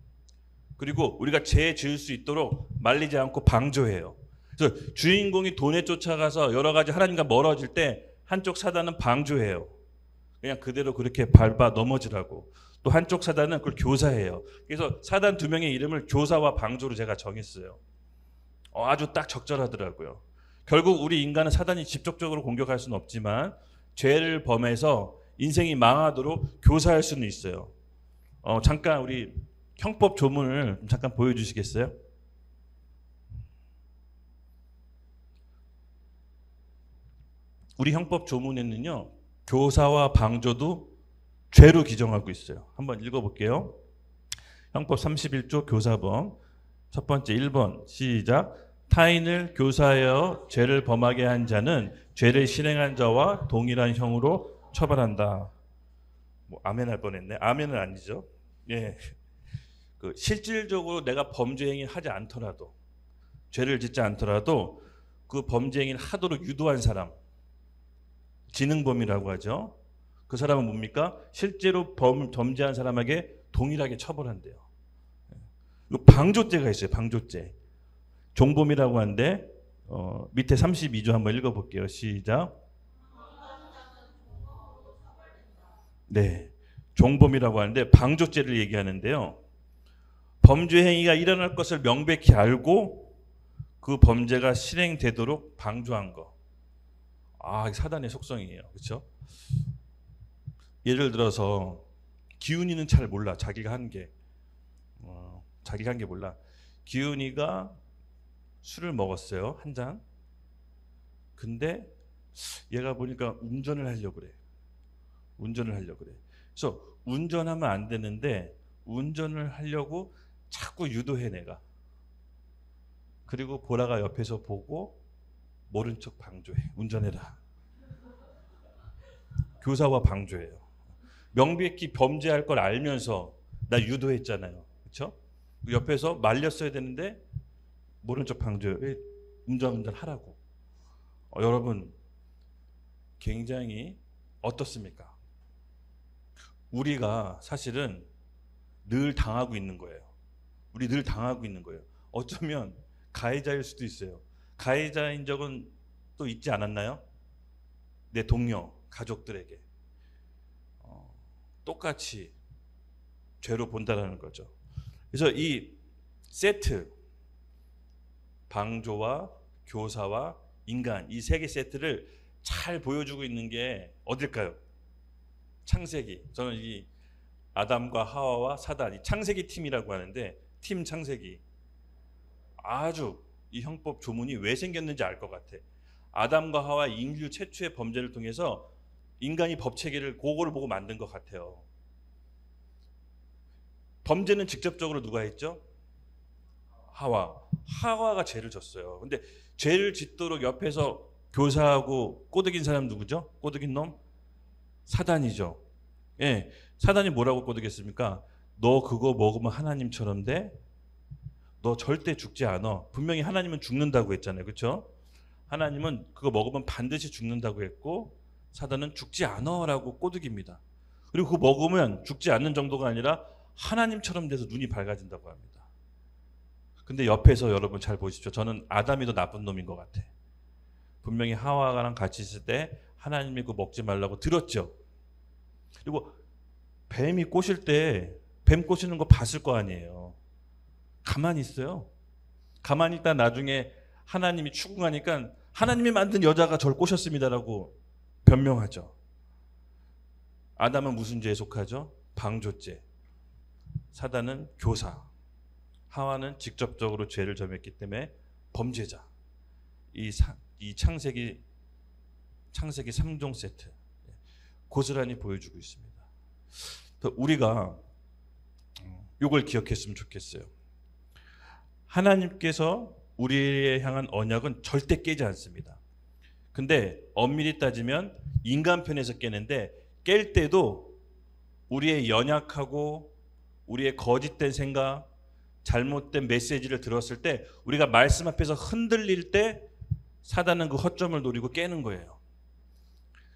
그리고 우리가 죄 지을 수 있도록 말리지 않고 방조해요. 그래서 주인공이 돈에 쫓아가서 여러 가지 하나님과 멀어질 때 한쪽 사단은 방조해요. 그냥 그대로 그렇게 밟아 넘어지라고. 또 한쪽 사단은 그걸 교사해요. 그래서 사단 2명의 이름을 교사와 방조로 제가 정했어요. 아주 딱 적절하더라고요. 결국 우리 인간은 사단이 직접적으로 공격할 수는 없지만 죄를 범해서 인생이 망하도록 교사할 수는 있어요. 잠깐 우리 형법 조문을 잠깐 보여주시겠어요? 우리 형법 조문에는요, 교사와 방조도 죄로 규정하고 있어요. 한번 읽어볼게요. 형법 31조 교사범. 첫 번째 1번 시작. 타인을 교사하여 죄를 범하게 한 자는 죄를 실행한 자와 동일한 형으로 처벌한다. 뭐 아멘 할 뻔했네. 아멘은 아니죠. 예. 실질적으로 내가 범죄 행위를 하지 않더라도, 죄를 짓지 않더라도 그 범죄 행위를 하도록 유도한 사람, 지능범이라고 하죠. 그 사람은 뭡니까? 실제로 범죄한 사람에게 동일하게 처벌한대요. 방조죄가 있어요. 방조죄. 종범이라고 하는데 밑에 32조 한번 읽어볼게요. 시작. 네, 종범이라고 하는데 방조죄를 얘기하는데요. 범죄 행위가 일어날 것을 명백히 알고 그 범죄가 실행되도록 방조한 거. 사단의 속성이에요. 그렇죠? 예를 들어서 기훈이는 잘 몰라. 자기가 한 게. 자기가 한 게 몰라. 기훈이가 술을 먹었어요. 한 잔. 근데 얘가 보니까 운전을 하려고 그래. 그래서 운전하면 안 되는데 운전을 하려고 자꾸 유도해 내가. 그리고 보라가 옆에서 보고 모른 척 방조해. 운전해라. 교사와 방조예요. 명백히 범죄할 걸 알면서 나 유도했잖아요. 그렇죠? 옆에서 말렸어야 되는데 모른 척 방조해요. 운전 하라고. 여러분 굉장히 어떻습니까? 우리가 사실은 늘 당하고 있는 거예요. 우리 늘 당하고 있는 거예요. 어쩌면 가해자일 수도 있어요. 가해자인 적은 또 있지 않았나요? 내 동료, 가족들에게 똑같이 죄로 본다라는 거죠. 그래서 이 세트, 방조와 교사와 인간, 이 세 개 세트를 잘 보여주고 있는 게 어딜까요? 창세기. 저는 이 아담과 하와와 사단, 이 창세기 팀이라고 하는데, 팀 창세기. 아주 이 형법 조문이 왜 생겼는지 알 것 같아. 아담과 하와 인류 최초의 범죄를 통해서 인간이 법 체계를 그거를 보고 만든 것 같아요. 범죄는 직접적으로 누가 했죠? 하와가 죄를 졌어요. 근데 죄를 짓도록 옆에서 교사하고 꼬드긴 사람 누구죠? 꼬드긴 놈? 사단이죠. 예, 사단이 뭐라고 꼬드겼습니까? 너 그거 먹으면 하나님처럼 돼? 너 절대 죽지 않아. 분명히 하나님은 죽는다고 했잖아요. 그렇죠? 하나님은 그거 먹으면 반드시 죽는다고 했고 사단은 죽지 않아라고 꼬드깁니다. 그리고 그거 먹으면 죽지 않는 정도가 아니라 하나님처럼 돼서 눈이 밝아진다고 합니다. 근데 옆에서 여러분 잘 보십시오. 저는 아담이 더 나쁜 놈인 것 같아. 분명히 하와랑 같이 있을 때 하나님이 그거 먹지 말라고 들었죠. 그리고 뱀이 꼬실 때 뱀 꼬시는 거 봤을 거 아니에요. 가만히 있어요. 가만히 있다 나중에 하나님이 추궁하니까 하나님이 만든 여자가 저를 꼬셨습니다라고 변명하죠. 아담은 무슨 죄에 속하죠? 방조죄. 사단은 교사. 하와는 직접적으로 죄를 점했기 때문에 범죄자. 이 창세기 3종 세트 고스란히 보여주고 있습니다. 우리가 이걸 기억했으면 좋겠어요. 하나님께서 우리에 향한 언약은 절대 깨지 않습니다. 근데 엄밀히 따지면 인간 편에서 깨는데 깰 때도 우리의 연약하고 우리의 거짓된 생각, 잘못된 메시지를 들었을 때 우리가 말씀 앞에서 흔들릴 때 사단은 그 허점을 노리고 깨는 거예요.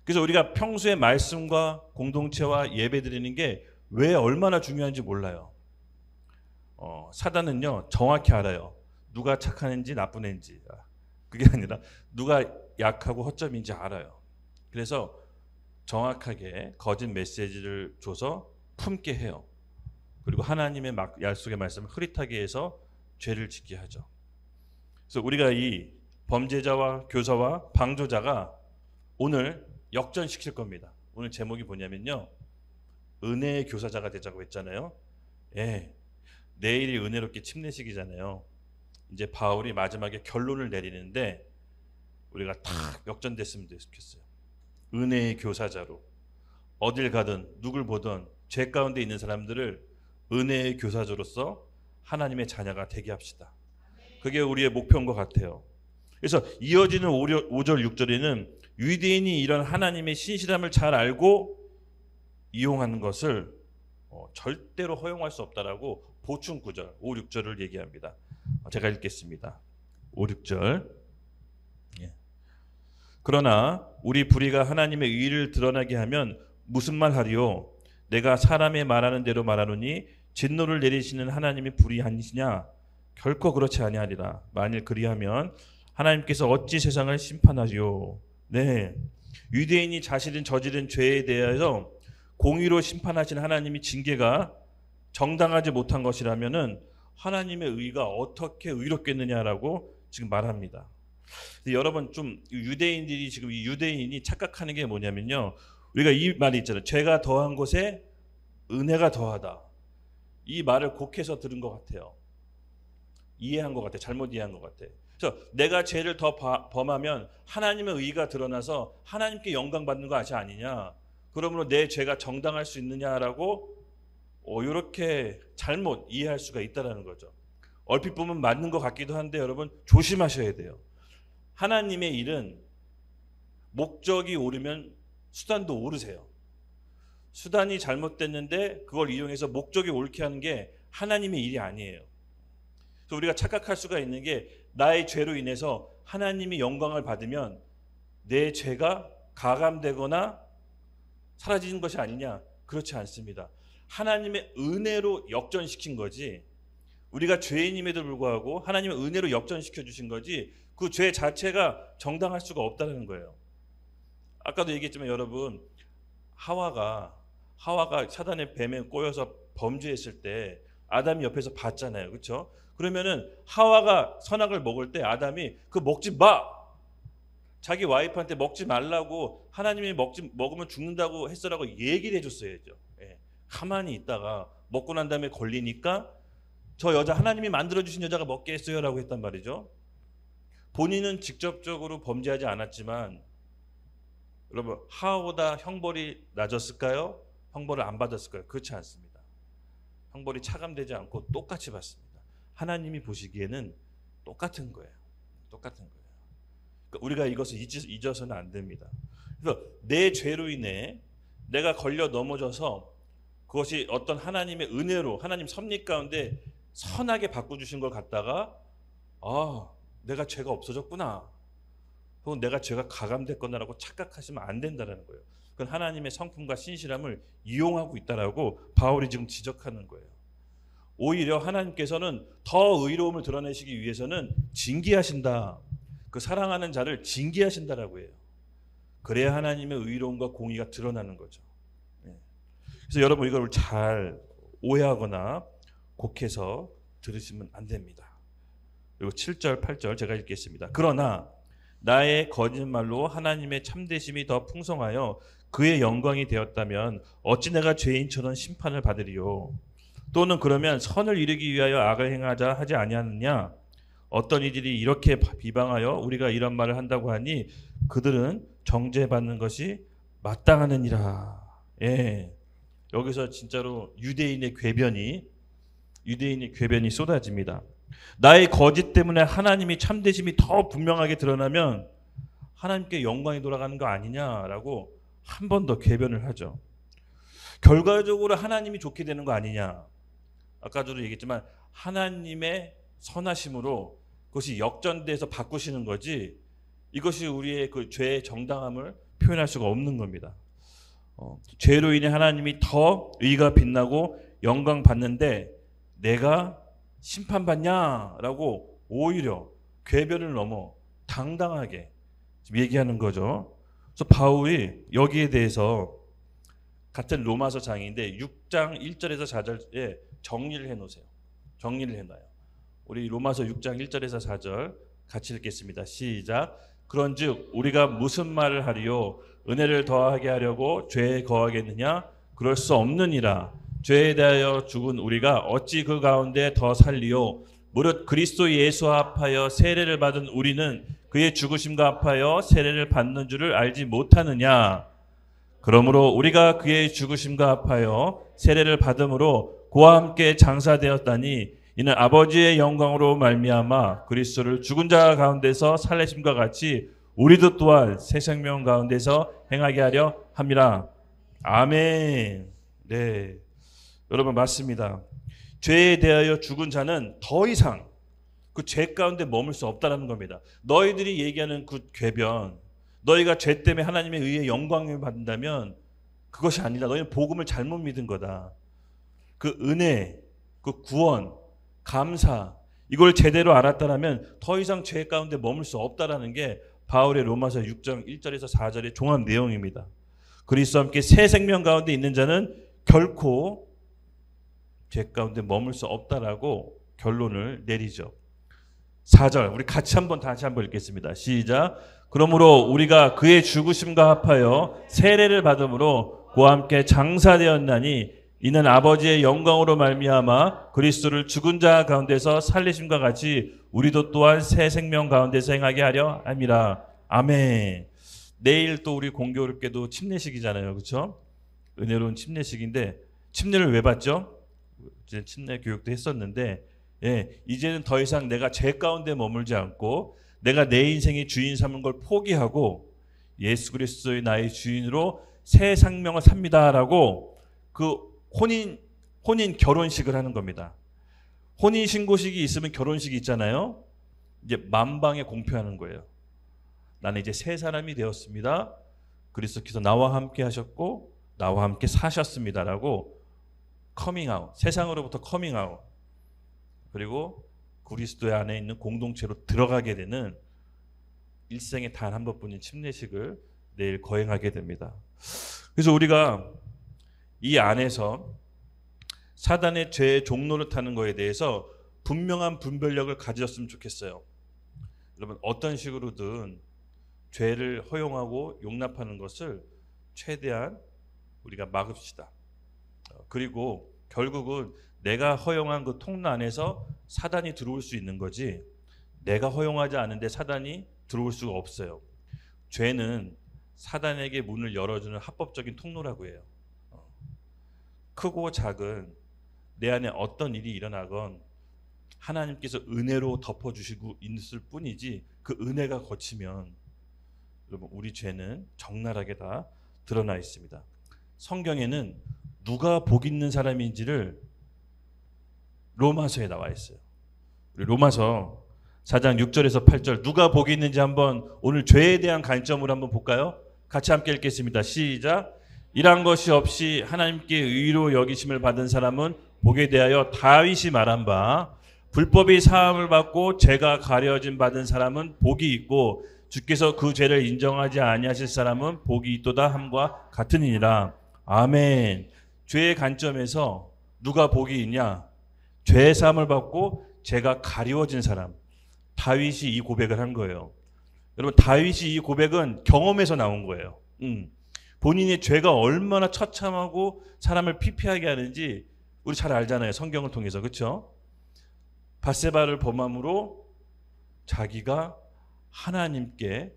그래서 우리가 평소에 말씀과 공동체와 예배 드리는 게 왜 얼마나 중요한지 몰라요. 사단은요 정확히 알아요. 누가 착한 애인지 나쁜 애인지. 그게 아니라 누가 약하고 허점인지 알아요. 그래서 정확하게 거짓 메시지를 줘서 품게 해요. 그리고 하나님의 약속의 말씀을 흐릿하게 해서 죄를 짓게 하죠. 그래서 우리가 이 범죄자와 교사와 방조자가 오늘 역전시킬 겁니다. 오늘 제목이 뭐냐면요. 은혜의 교사자가 되자고 했잖아요. 예, 내일이 은혜롭게 침례식이잖아요. 이제 바울이 마지막에 결론을 내리는데 우리가 탁 역전됐으면 좋겠어요. 은혜의 교사자로 어딜 가든 누굴 보든 죄 가운데 있는 사람들을 은혜의 교사자로서 하나님의 자녀가 되게 합시다. 그게 우리의 목표인 것 같아요. 그래서 이어지는 5절 6절에는 유대인이 이런 하나님의 신실함을 잘 알고 이용하는 것을 절대로 허용할 수 없다라고 보충 구절 5, 6절을 얘기합니다. 제가 읽겠습니다. 5, 6절. 예. 그러나 우리 불의가 하나님의 의를 드러나게 하면 무슨 말 하리요? 내가 사람의 말하는 대로 말하노니 진노를 내리시는 하나님이 불의하시냐? 결코 그렇지 아니하리라. 만일 그리하면 하나님께서 어찌 세상을 심판하리요? 네, 유대인이 자신이 저지른 죄에 대해서 공의로 심판하신 하나님이 징계가 정당하지 못한 것이라면은 하나님의 의가 어떻게 의롭겠느냐라고 지금 말합니다. 여러분 좀 유대인들이 지금 이 유대인이 착각하는 게 뭐냐면요. 우리가 이 말이 있잖아요. 죄가 더한 곳에 은혜가 더하다. 이 말을 곡해서 들은 것 같아요. 이해한 것 같아요. 잘못 이해한 것 같아요. 그래서 내가 죄를 더 범하면 하나님의 의가 드러나서 하나님께 영광 받는 것이 아니냐. 그러므로 내 죄가 정당할 수 있느냐라고 이렇게 잘못 이해할 수가 있다는 거죠. 얼핏 보면 맞는 것 같기도 한데 여러분 조심하셔야 돼요. 하나님의 일은 목적이 오르면 수단도 오르세요. 수단이 잘못됐는데 그걸 이용해서 목적이 옳게 하는 게 하나님의 일이 아니에요. 그래서 우리가 착각할 수가 있는 게 나의 죄로 인해서 하나님이 영광을 받으면 내 죄가 가감되거나 사라지는 것이 아니냐? 그렇지 않습니다. 하나님의 은혜로 역전시킨 거지. 우리가 죄인임에도 불구하고 하나님의 은혜로 역전시켜 주신 거지 그 죄 자체가 정당할 수가 없다는 거예요. 아까도 얘기했지만 여러분 하와가 사단의 뱀에 꼬여서 범죄했을 때 아담이 옆에서 봤잖아요. 그렇죠? 그러면은 하와가 선악을 먹을 때 아담이 그 먹지 마. 자기 와이프한테 먹지 말라고 하나님이 먹으면 죽는다고 했어라고 얘기를 해줬어야죠. 예. 가만히 있다가 먹고 난 다음에 걸리니까 저 여자 하나님이 만들어주신 여자가 먹게 했어요라고 했단 말이죠. 본인은 직접적으로 범죄하지 않았지만 여러분 하와보다 형벌이 낮았을까요? 형벌을 안 받았을까요? 그렇지 않습니다. 형벌이 차감되지 않고 똑같이 받습니다. 하나님이 보시기에는 똑같은 거예요. 똑같은 거예요. 그러니까 우리가 이것을 잊어서는 안 됩니다. 그래서 내 죄로 인해 내가 걸려 넘어져서 그것이 어떤 하나님의 은혜로 하나님 섭리 가운데 선하게 바꿔주신 걸 갖다가 내가 죄가 없어졌구나 혹은 내가 죄가 가감됐구나라고 착각하시면 안 된다는 거예요. 그건 하나님의 성품과 신실함을 이용하고 있다라고 바울이 지금 지적하는 거예요. 오히려 하나님께서는 더 의로움을 드러내시기 위해서는 징계하신다. 그 사랑하는 자를 징계하신다라고 해요. 그래야 하나님의 의로움과 공의가 드러나는 거죠. 그래서 여러분 이걸 잘 오해하거나 곡해서 들으시면 안 됩니다. 그리고 7절, 8절 제가 읽겠습니다. 그러나 나의 거짓말로 하나님의 참되심이 더 풍성하여 그의 영광이 되었다면 어찌 내가 죄인처럼 심판을 받으리요. 또는 그러면 선을 이루기 위하여 악을 행하자 하지 아니하느냐. 어떤 이들이 이렇게 비방하여 우리가 이런 말을 한다고 하니 그들은 정죄받는 것이 마땅하느니라. 예. 여기서 진짜로 유대인의 궤변이 쏟아집니다. 나의 거짓 때문에 하나님이 참되심이 더 분명하게 드러나면 하나님께 영광이 돌아가는 거 아니냐라고 한 번 더 궤변을 하죠. 결과적으로 하나님이 좋게 되는 거 아니냐. 아까도 얘기했지만 하나님의 선하심으로 그것이 역전돼서 바꾸시는 거지 이것이 우리의 그 죄의 정당함을 표현할 수가 없는 겁니다. 죄로 인해 하나님이 더 의가 빛나고 영광 받는데 내가 심판받냐라고 오히려 궤변을 넘어 당당하게 얘기하는 거죠. 그래서 바울이 여기에 대해서 같은 로마서 장인데 6장 1절에서 4절에 정리를 해놓으세요. 정리를 해놔요. 우리 로마서 6장 1절에서 4절 같이 읽겠습니다. 시작. 그런즉 우리가 무슨 말을 하리요? 은혜를 더하게 하려고 죄에 거하겠느냐? 그럴 수 없느니라. 죄에 대하여 죽은 우리가 어찌 그 가운데 더 살리요? 무릇 그리스도 예수와 합하여 세례를 받은 우리는 그의 죽으심과 합하여 세례를 받는 줄을 알지 못하느냐? 그러므로 우리가 그의 죽으심과 합하여 세례를 받음으로 그와 함께 장사되었다니 이는 아버지의 영광으로 말미암아 그리스도를 죽은 자 가운데서 살리심과 같이 우리도 또한 새 생명 가운데서 행하게 하려 함이라. 아멘. 네, 여러분 맞습니다. 죄에 대하여 죽은 자는 더 이상 그 죄 가운데 머물 수 없다는 겁니다. 너희들이 얘기하는 그 궤변, 너희가 죄 때문에 하나님의 의의 영광을 받는다면 그것이 아니다. 너희는 복음을 잘못 믿은 거다. 그 은혜, 그 구원, 감사, 이걸 제대로 알았다면 더 이상 죄 가운데 머물 수 없다라는 게 바울의 로마서 6장 1절에서 4절의 종합 내용입니다. 그리스도와 함께 새 생명 가운데 있는 자는 결코 죄 가운데 머물 수 없다라고 결론을 내리죠. 4절 우리 같이 다시 한번 읽겠습니다. 시작. 그러므로 우리가 그의 죽으심과 합하여 세례를 받음으로 그와 함께 장사되었나니 이는 아버지의 영광으로 말미암아 그리스도를 죽은 자 가운데서 살리심과 같이 우리도 또한 새 생명 가운데서 행하게 하려 함이라. 아멘. 내일 또 우리 공교롭게도 침례식이잖아요. 그렇죠? 은혜로운 침례식인데 침례를 왜 받죠? 이제 침례 교육도 했었는데 이제는 더 이상 내가 죄 가운데 머물지 않고 내가 내 인생의 주인 삼은 걸 포기하고 예수 그리스도의 나의 주인으로 새 생명을 삽니다라고 그 혼인 결혼식을 하는 겁니다. 혼인 신고식이 있으면 결혼식이 있잖아요. 이제 만방에 공표하는 거예요. 나는 이제 새 사람이 되었습니다. 그리스도께서 나와 함께 하셨고 나와 함께 사셨습니다라고 커밍아웃, 세상으로부터 커밍아웃, 그리고 그리스도의 안에 있는 공동체로 들어가게 되는 일생에 단 한 번뿐인 침례식을 내일 거행하게 됩니다. 그래서 우리가 이 안에서 사단의 죄의 종로를 타는 것에 대해서 분명한 분별력을 가졌으면 좋겠어요. 여러분 어떤 식으로든 죄를 허용하고 용납하는 것을 최대한 우리가 막읍시다. 그리고 결국은 내가 허용한 그 통로 안에서 사단이 들어올 수 있는 거지 내가 허용하지 않은데 사단이 들어올 수가 없어요. 죄는 사단에게 문을 열어주는 합법적인 통로라고 해요. 크고 작은 내 안에 어떤 일이 일어나건 하나님께서 은혜로 덮어주시고 있을 뿐이지 그 은혜가 거치면 여러분 우리 죄는 적나라하게 다 드러나 있습니다. 성경에는 누가 복 있는 사람인지를 로마서에 나와 있어요. 우리 로마서 4장 6절에서 8절 누가 복이 있는지 한번 오늘 죄에 대한 관점으로 한번 볼까요? 같이 함께 읽겠습니다. 시작. 이런 것이 없이 하나님께 의로 여기심을 받은 사람은 복에 대하여 다윗이 말한 바 불법이 사함을 받고 죄가 가려짐 받은 사람은 복이 있고 주께서 그 죄를 인정하지 아니하실 사람은 복이 있도다 함과 같으니라. 아멘. 죄의 관점에서 누가 복이 있냐? 죄 사함을 받고 죄가 가리워진 사람. 다윗이 이 고백을 한 거예요. 여러분 다윗이 이 고백은 경험에서 나온 거예요. 본인의 죄가 얼마나 처참하고 사람을 피폐하게 하는지 우리 잘 알잖아요. 성경을 통해서. 그렇죠? 밧세바를 범함으로 자기가 하나님께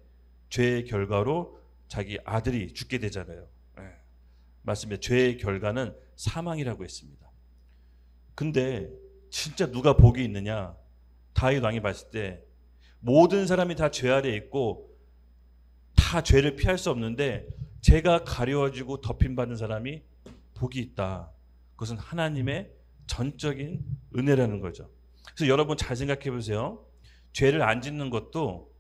죄의 결과로 자기 아들이 죽게 되잖아요. 맞습니다. 죄의 결과는 사망이라고 했습니다. 근데 진짜 누가 복이 있느냐? 다윗 왕이 봤을 때 모든 사람이 다 죄 아래에 있고 다 죄를 피할 수 없는데 죄가 가려워지고 덮임받은 사람이 복이 있다. 그것은 하나님의 전적인 은혜라는 거죠. 그래서 여러분 잘 생각해 보세요. 죄를 안 짓는 것도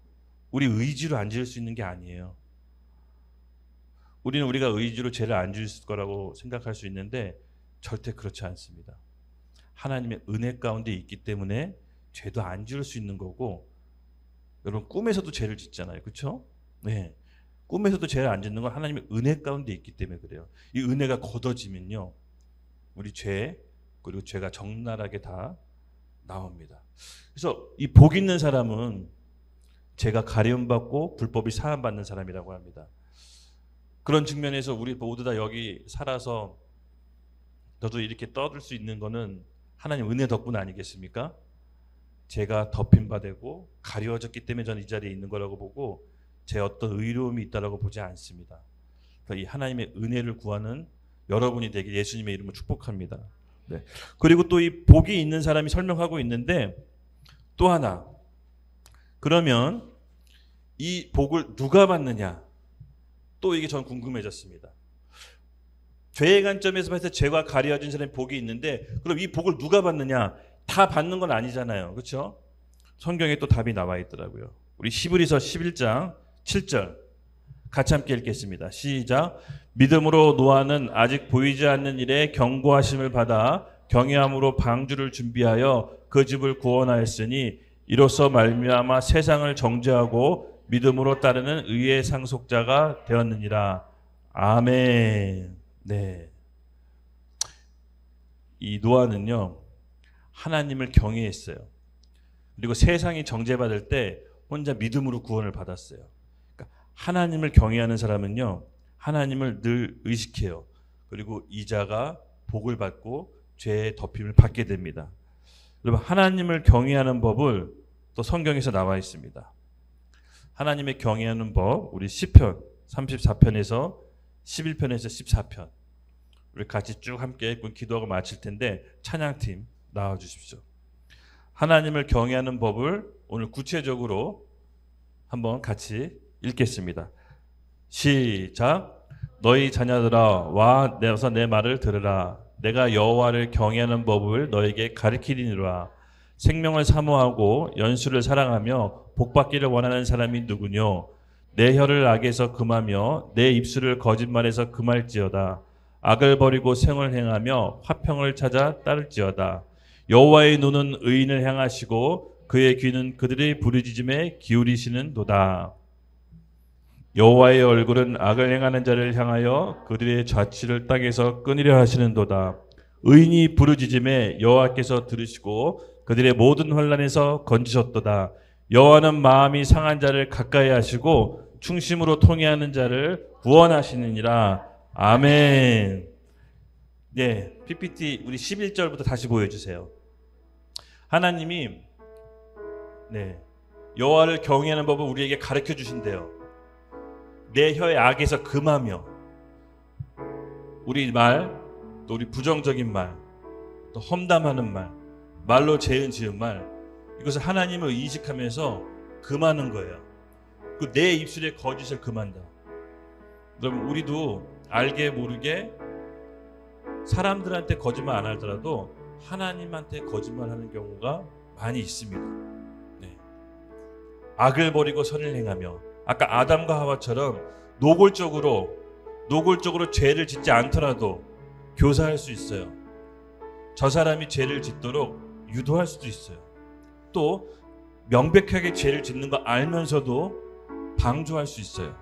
우리 의지로 안 지을 수 있는 게 아니에요. 우리는 우리가 의지로 죄를 안 지을 거라고 생각할 수 있는데 절대 그렇지 않습니다. 하나님의 은혜 가운데 있기 때문에 죄도 안 지을 수 있는 거고 여러분 꿈에서도 죄를 짓잖아요. 그렇죠? 네. 꿈에서도 죄를 안 짓는 건 하나님의 은혜 가운데 있기 때문에 그래요. 이 은혜가 걷어지면요. 우리 죄 그리고 죄가 적나라하게 다 나옵니다. 그래서 이 복 있는 사람은 죄가 가려움받고 불법이 사함받는 사람이라고 합니다. 그런 측면에서 우리 모두 다 여기 살아서 저도 이렇게 떠들 수 있는 거는 하나님 은혜 덕분 아니겠습니까? 제가 덮임바 되고 가려워졌기 때문에 저는 이 자리에 있는 거라고 보고 제 어떤 의로움이 있다라고 보지 않습니다. 그러니까 이 하나님의 은혜를 구하는 여러분이 되길 예수님의 이름으로 축복합니다. 네. 그리고 또 이 복이 있는 사람이 설명하고 있는데 또 하나, 그러면 이 복을 누가 받느냐? 또 이게 전 궁금해졌습니다. 죄의 관점에서 봤을 때 죄가 가려진 사람이 복이 있는데 그럼 이 복을 누가 받느냐? 다 받는 건 아니잖아요. 그렇죠? 성경에 또 답이 나와 있더라고요. 우리 히브리서 11장 7절 같이 함께 읽겠습니다. 시작. 믿음으로 노아는 아직 보이지 않는 일에 경고하심을 받아 경외함으로 방주를 준비하여 그 집을 구원하였으니 이로써 말미암아 세상을 정죄하고 믿음으로 따르는 의의 상속자가 되었느니라. 아멘. 네. 이 노아는요, 하나님을 경외했어요. 그리고 세상이 정죄받을 때 혼자 믿음으로 구원을 받았어요. 그러니까 하나님을 경외하는 사람은요, 하나님을 늘 의식해요. 그리고 이자가 복을 받고 죄의 덮임을 받게 됩니다. 여러분, 하나님을 경외하는 법을 또 성경에서 나와 있습니다. 하나님의 경외하는 법, 우리 시편 34편에서 11편에서 14편 우리 같이 쭉 함께 읽고 기도하고 마칠 텐데 찬양팀 나와주십시오. 하나님을 경외하는 법을 오늘 구체적으로 한번 같이 읽겠습니다. 시작. 너희 자녀들아 와 내어서 내 말을 들으라. 내가 여호와를 경외하는 법을 너에게 가르치리니라. 생명을 사모하고 연수를 사랑하며 복받기를 원하는 사람이 누구뇨? 내 혀를 악에서 금하며 내 입술을 거짓말에서 금할지어다. 악을 버리고 생을 행하며 화평을 찾아 따를지어다. 여호와의 눈은 의인을 향하시고 그의 귀는 그들의 부르짖음에 기울이시는도다. 여호와의 얼굴은 악을 행하는 자를 향하여 그들의 좌치를 땅에서 끊으려 하시는도다. 의인이 부르짖음에 여호와께서 들으시고 그들의 모든 환난에서 건지셨도다. 여호와는 마음이 상한 자를 가까이 하시고 충심으로 통회하는 자를 구원하시느니라. 아멘. 네, PPT 우리 11절부터 다시 보여주세요. 하나님이 여호와를 경외하는 법을 우리에게 가르쳐 주신대요. 내 혀의 악에서 금하며 우리 말, 또 우리 부정적인 말, 또 험담하는 말, 말로 죄은 지은 말, 이것을 하나님을 인식하면서 금하는 거예요. 그 내 입술에 거짓을 금한다. 그럼 우리도 알게 모르게 사람들한테 거짓말 안 하더라도 하나님한테 거짓말하는 경우가 많이 있습니다. 네. 악을 버리고 선을 행하며 아까 아담과 하와처럼 노골적으로 죄를 짓지 않더라도 교사할 수 있어요. 저 사람이 죄를 짓도록 유도할 수도 있어요. 또 명백하게 죄를 짓는 거 알면서도 방조할 수 있어요.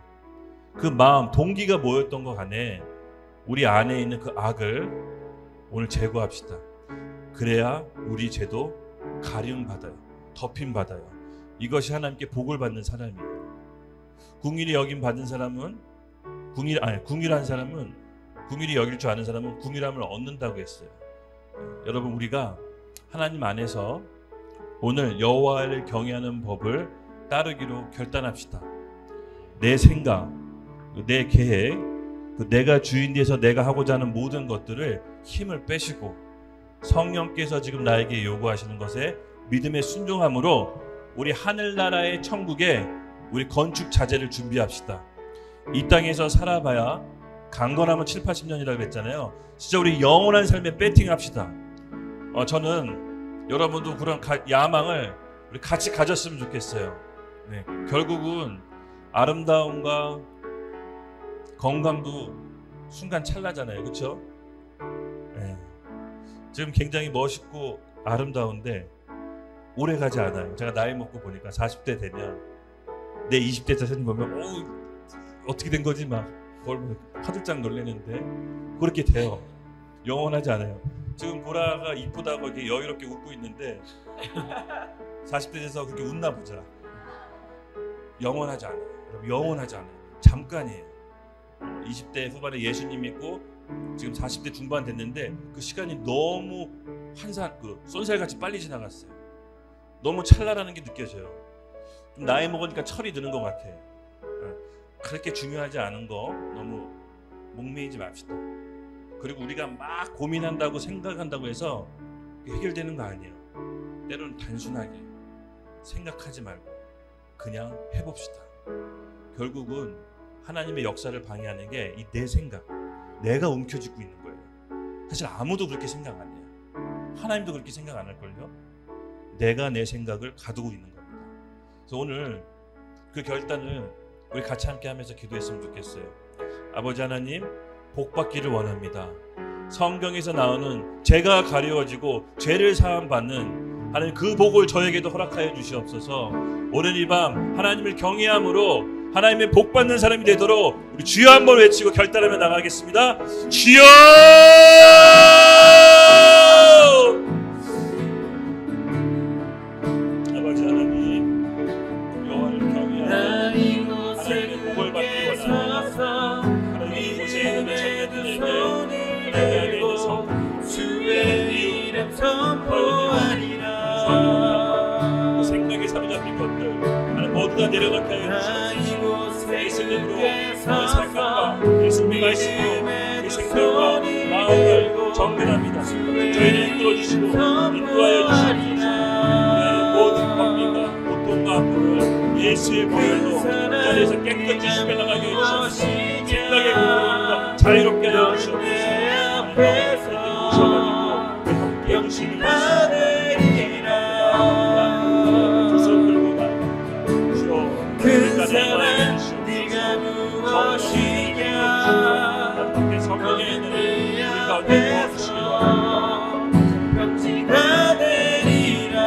그 마음, 동기가 뭐였던 것 간에 우리 안에 있는 그 악을 오늘 제거합시다. 그래야 우리 죄도 가림받아요. 덮임받아요. 이것이 하나님께 복을 받는 사람이에요. 궁일이 여김 받은 사람은 궁일한 사람은 궁일이 여길 줄 아는 사람은 궁일함을 얻는다고 했어요. 여러분, 우리가 하나님 안에서 오늘 여호와를 경외하는 법을 따르기로 결단합시다. 내 생각, 내 계획, 내가 주인 돼서 내가 하고자 하는 모든 것들을 힘을 빼시고 성령께서 지금 나에게 요구하시는 것에 믿음의 순종함으로 우리 하늘나라의 천국에 우리 건축 자재를 준비합시다. 이 땅에서 살아봐야 강건하면 7, 80년이라고 그랬잖아요. 진짜 우리 영원한 삶에 배팅합시다. 저는 여러분도 그런 야망을 우리 같이 가졌으면 좋겠어요. 네. 결국은 아름다움과 건강도 순간 찰나잖아요. 그렇죠? 네. 지금 굉장히 멋있고 아름다운데 오래 가지 않아요. 제가 나이 먹고 보니까 40대 되면 내 20대 때 사진 보면 어떻게 된 거지 막 그걸 화들짝 놀라는데 그렇게 돼요. 영원하지 않아요. 지금 보라가 이쁘다고 이렇게 여유롭게 웃고 있는데 40대 돼서 그렇게 웃나 보자. 영원하지 않아요. 여러분, 영원하지 않아요. 잠깐이에요. 20대 후반에 예수님 믿고 지금 40대 중반 됐는데 그 시간이 너무 쏜살같이 빨리 지나갔어요. 너무 찰나라는 게 느껴져요. 좀 나이 먹으니까 철이 드는 것 같아. 그렇게 중요하지 않은 거 너무 목매이지 맙시다. 그리고 우리가 막 고민한다고 생각한다고 해서 해결되는 거 아니에요. 때로는 단순하게 생각하지 말고 그냥 해봅시다. 결국은 하나님의 역사를 방해하는 게 이 내 생각, 내가 움켜쥐고 있는 거예요. 사실 아무도 그렇게 생각 안 해요. 하나님도 그렇게 생각 안 할걸요. 내가 내 생각을 가두고 있는 겁니다. 그래서 오늘 그 결단을 우리 같이 함께 하면서 기도했으면 좋겠어요. 아버지 하나님, 복 받기를 원합니다. 성경에서 나오는 죄가 가려워지고 죄를 사함받는 하나님 그 복을 저에게도 허락하여 주시옵소서. 오늘 이 밤 하나님을 경외함으로 하나님의 복 받는 사람이 되도록 우리 주여 한번 외치고 결단하며 나가겠습니다. 주여! 아버지 하나님, 여호와를 경외하며 하나님의 복을 받기 원합니다. 하나님 고생에 있는 청년들에게 하나님의 주의 이름 선포하리라. 생각에 사로잡힌 것들 하나님 모두 다 내려놓게 하여 주시옵소서. 예수님으로 그 생각과 예수님의 말씀으로 그 생각과 마음을 정결합니다. 저희를 이끌어주시고 인도하여 주시옵소서. 모든 범민과 고통과 아픔을 예수의 보혈로 자리에서 깨끗이 씻겨나가게 해주시옵소서. 생각의 고통과 자유롭게 하여 주시옵소서. 함께 해주시는 그 사랑 네가 무엇이냐 성령의 은혜를 우리 가운데 부어주시기 바랍니다. 평지가 되리라.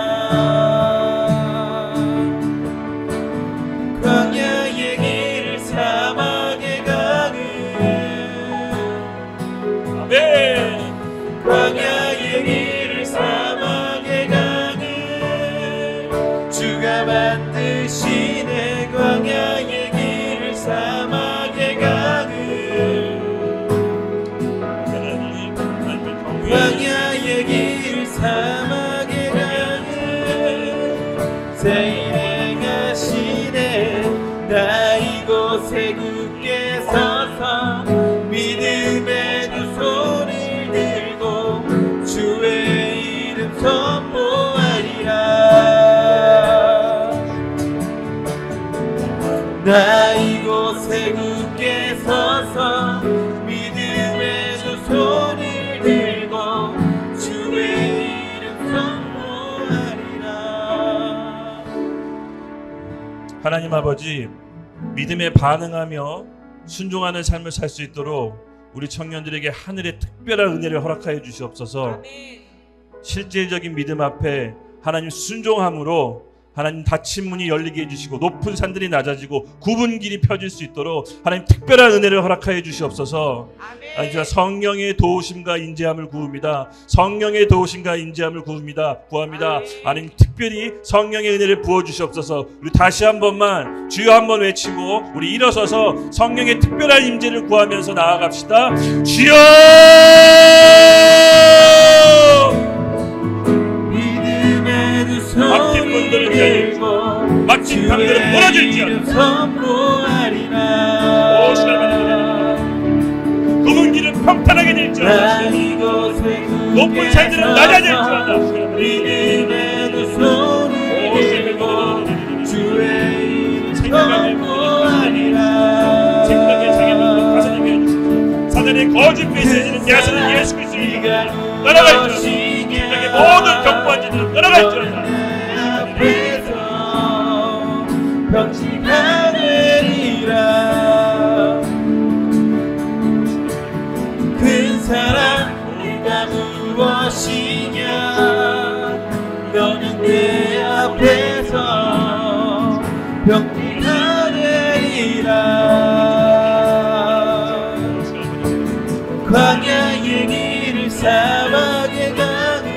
광야의 길을 사막의 강을 아멘. 광야의 길을 사막의 강을 주가 만드시네. 광야의 길을 사막의 강을 광야의 길을 사막의 강을 세일행하시네. 나 이곳에 굳게 서서 믿음의 두 손을 들고 주의 이름 선포하리라. 나 이곳에 굳게 서서 믿음의 두 손을 들고 주의 이름 선포하리라. 하나님 아버지, 믿음에 반응하며 순종하는 삶을 살 수 있도록 우리 청년들에게 하늘의 특별한 은혜를 허락하여 주시옵소서. 실질적인 믿음 앞에 하나님 순종함으로 하나님 닫힌 문이 열리게 해주시고 높은 산들이 낮아지고 굽은 길이 펴질 수 있도록 하나님 특별한 은혜를 허락하여 주시옵소서. 하나님 성령의 도우심과 인재함을 구합니다. 성령의 도우심과 인재함을 구합니다. 하나님 특별히 성령의 은혜를 부어주시옵소서. 우리 다시 한 번만 주여 한번 외치고 우리 일어서서 성령의 특별한 임재를 구하면서 나아갑시다. 주여! 막힌 문들을 열리고 막힌 강들은 무너질지어다. 오 시나바나 굽은 길은 평탄하게 될지어다. 높은 산들은 낮아질지어다. 믿음의 두 손을 들고 주의 이름 선포하리라. 생각의 장애물로 가서되게 해주시옵소서. 사단의 거짓 메시지는 야선은 예수 그리스도입니다. 떠나갈지어다. 생각의 모든 경고한 자들은 떠나갈지어다. 평지가 되리라. 그 사랑 네가 무엇이냐. 너는 내 앞에서 평지가 되리라. 광야의 길을 사막의 강을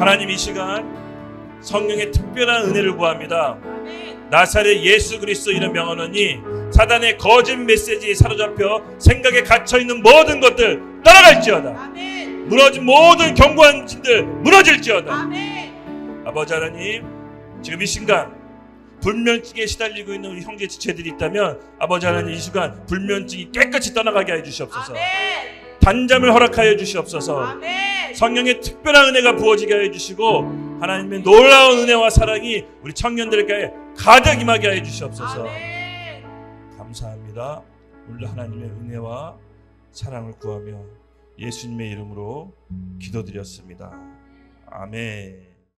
하나님 이 시간 성령의 특별한 은혜를 구합니다. 나사렛 예수 그리스도 이런 명언하니 사단의 거짓 메시지에 사로잡혀 생각에 갇혀있는 모든 것들 떠나갈지어다. 무너진 모든 견고한 짐들 무너질지어다. 아버지 하나님, 지금 이 순간 불면증에 시달리고 있는 우리 형제 지체들이 있다면 아버지 하나님 이 순간 불면증이 깨끗이 떠나가게 해 주시옵소서. 단잠을 허락하여 주시옵소서. 성령의 특별한 은혜가 부어지게 해 주시고 하나님의 놀라운 은혜와 사랑이 우리 청년들에게 가득 임하게 해 주시옵소서. 감사합니다. 우리 하나님의 은혜와 사랑을 구하며 예수님의 이름으로 기도드렸습니다. 아멘.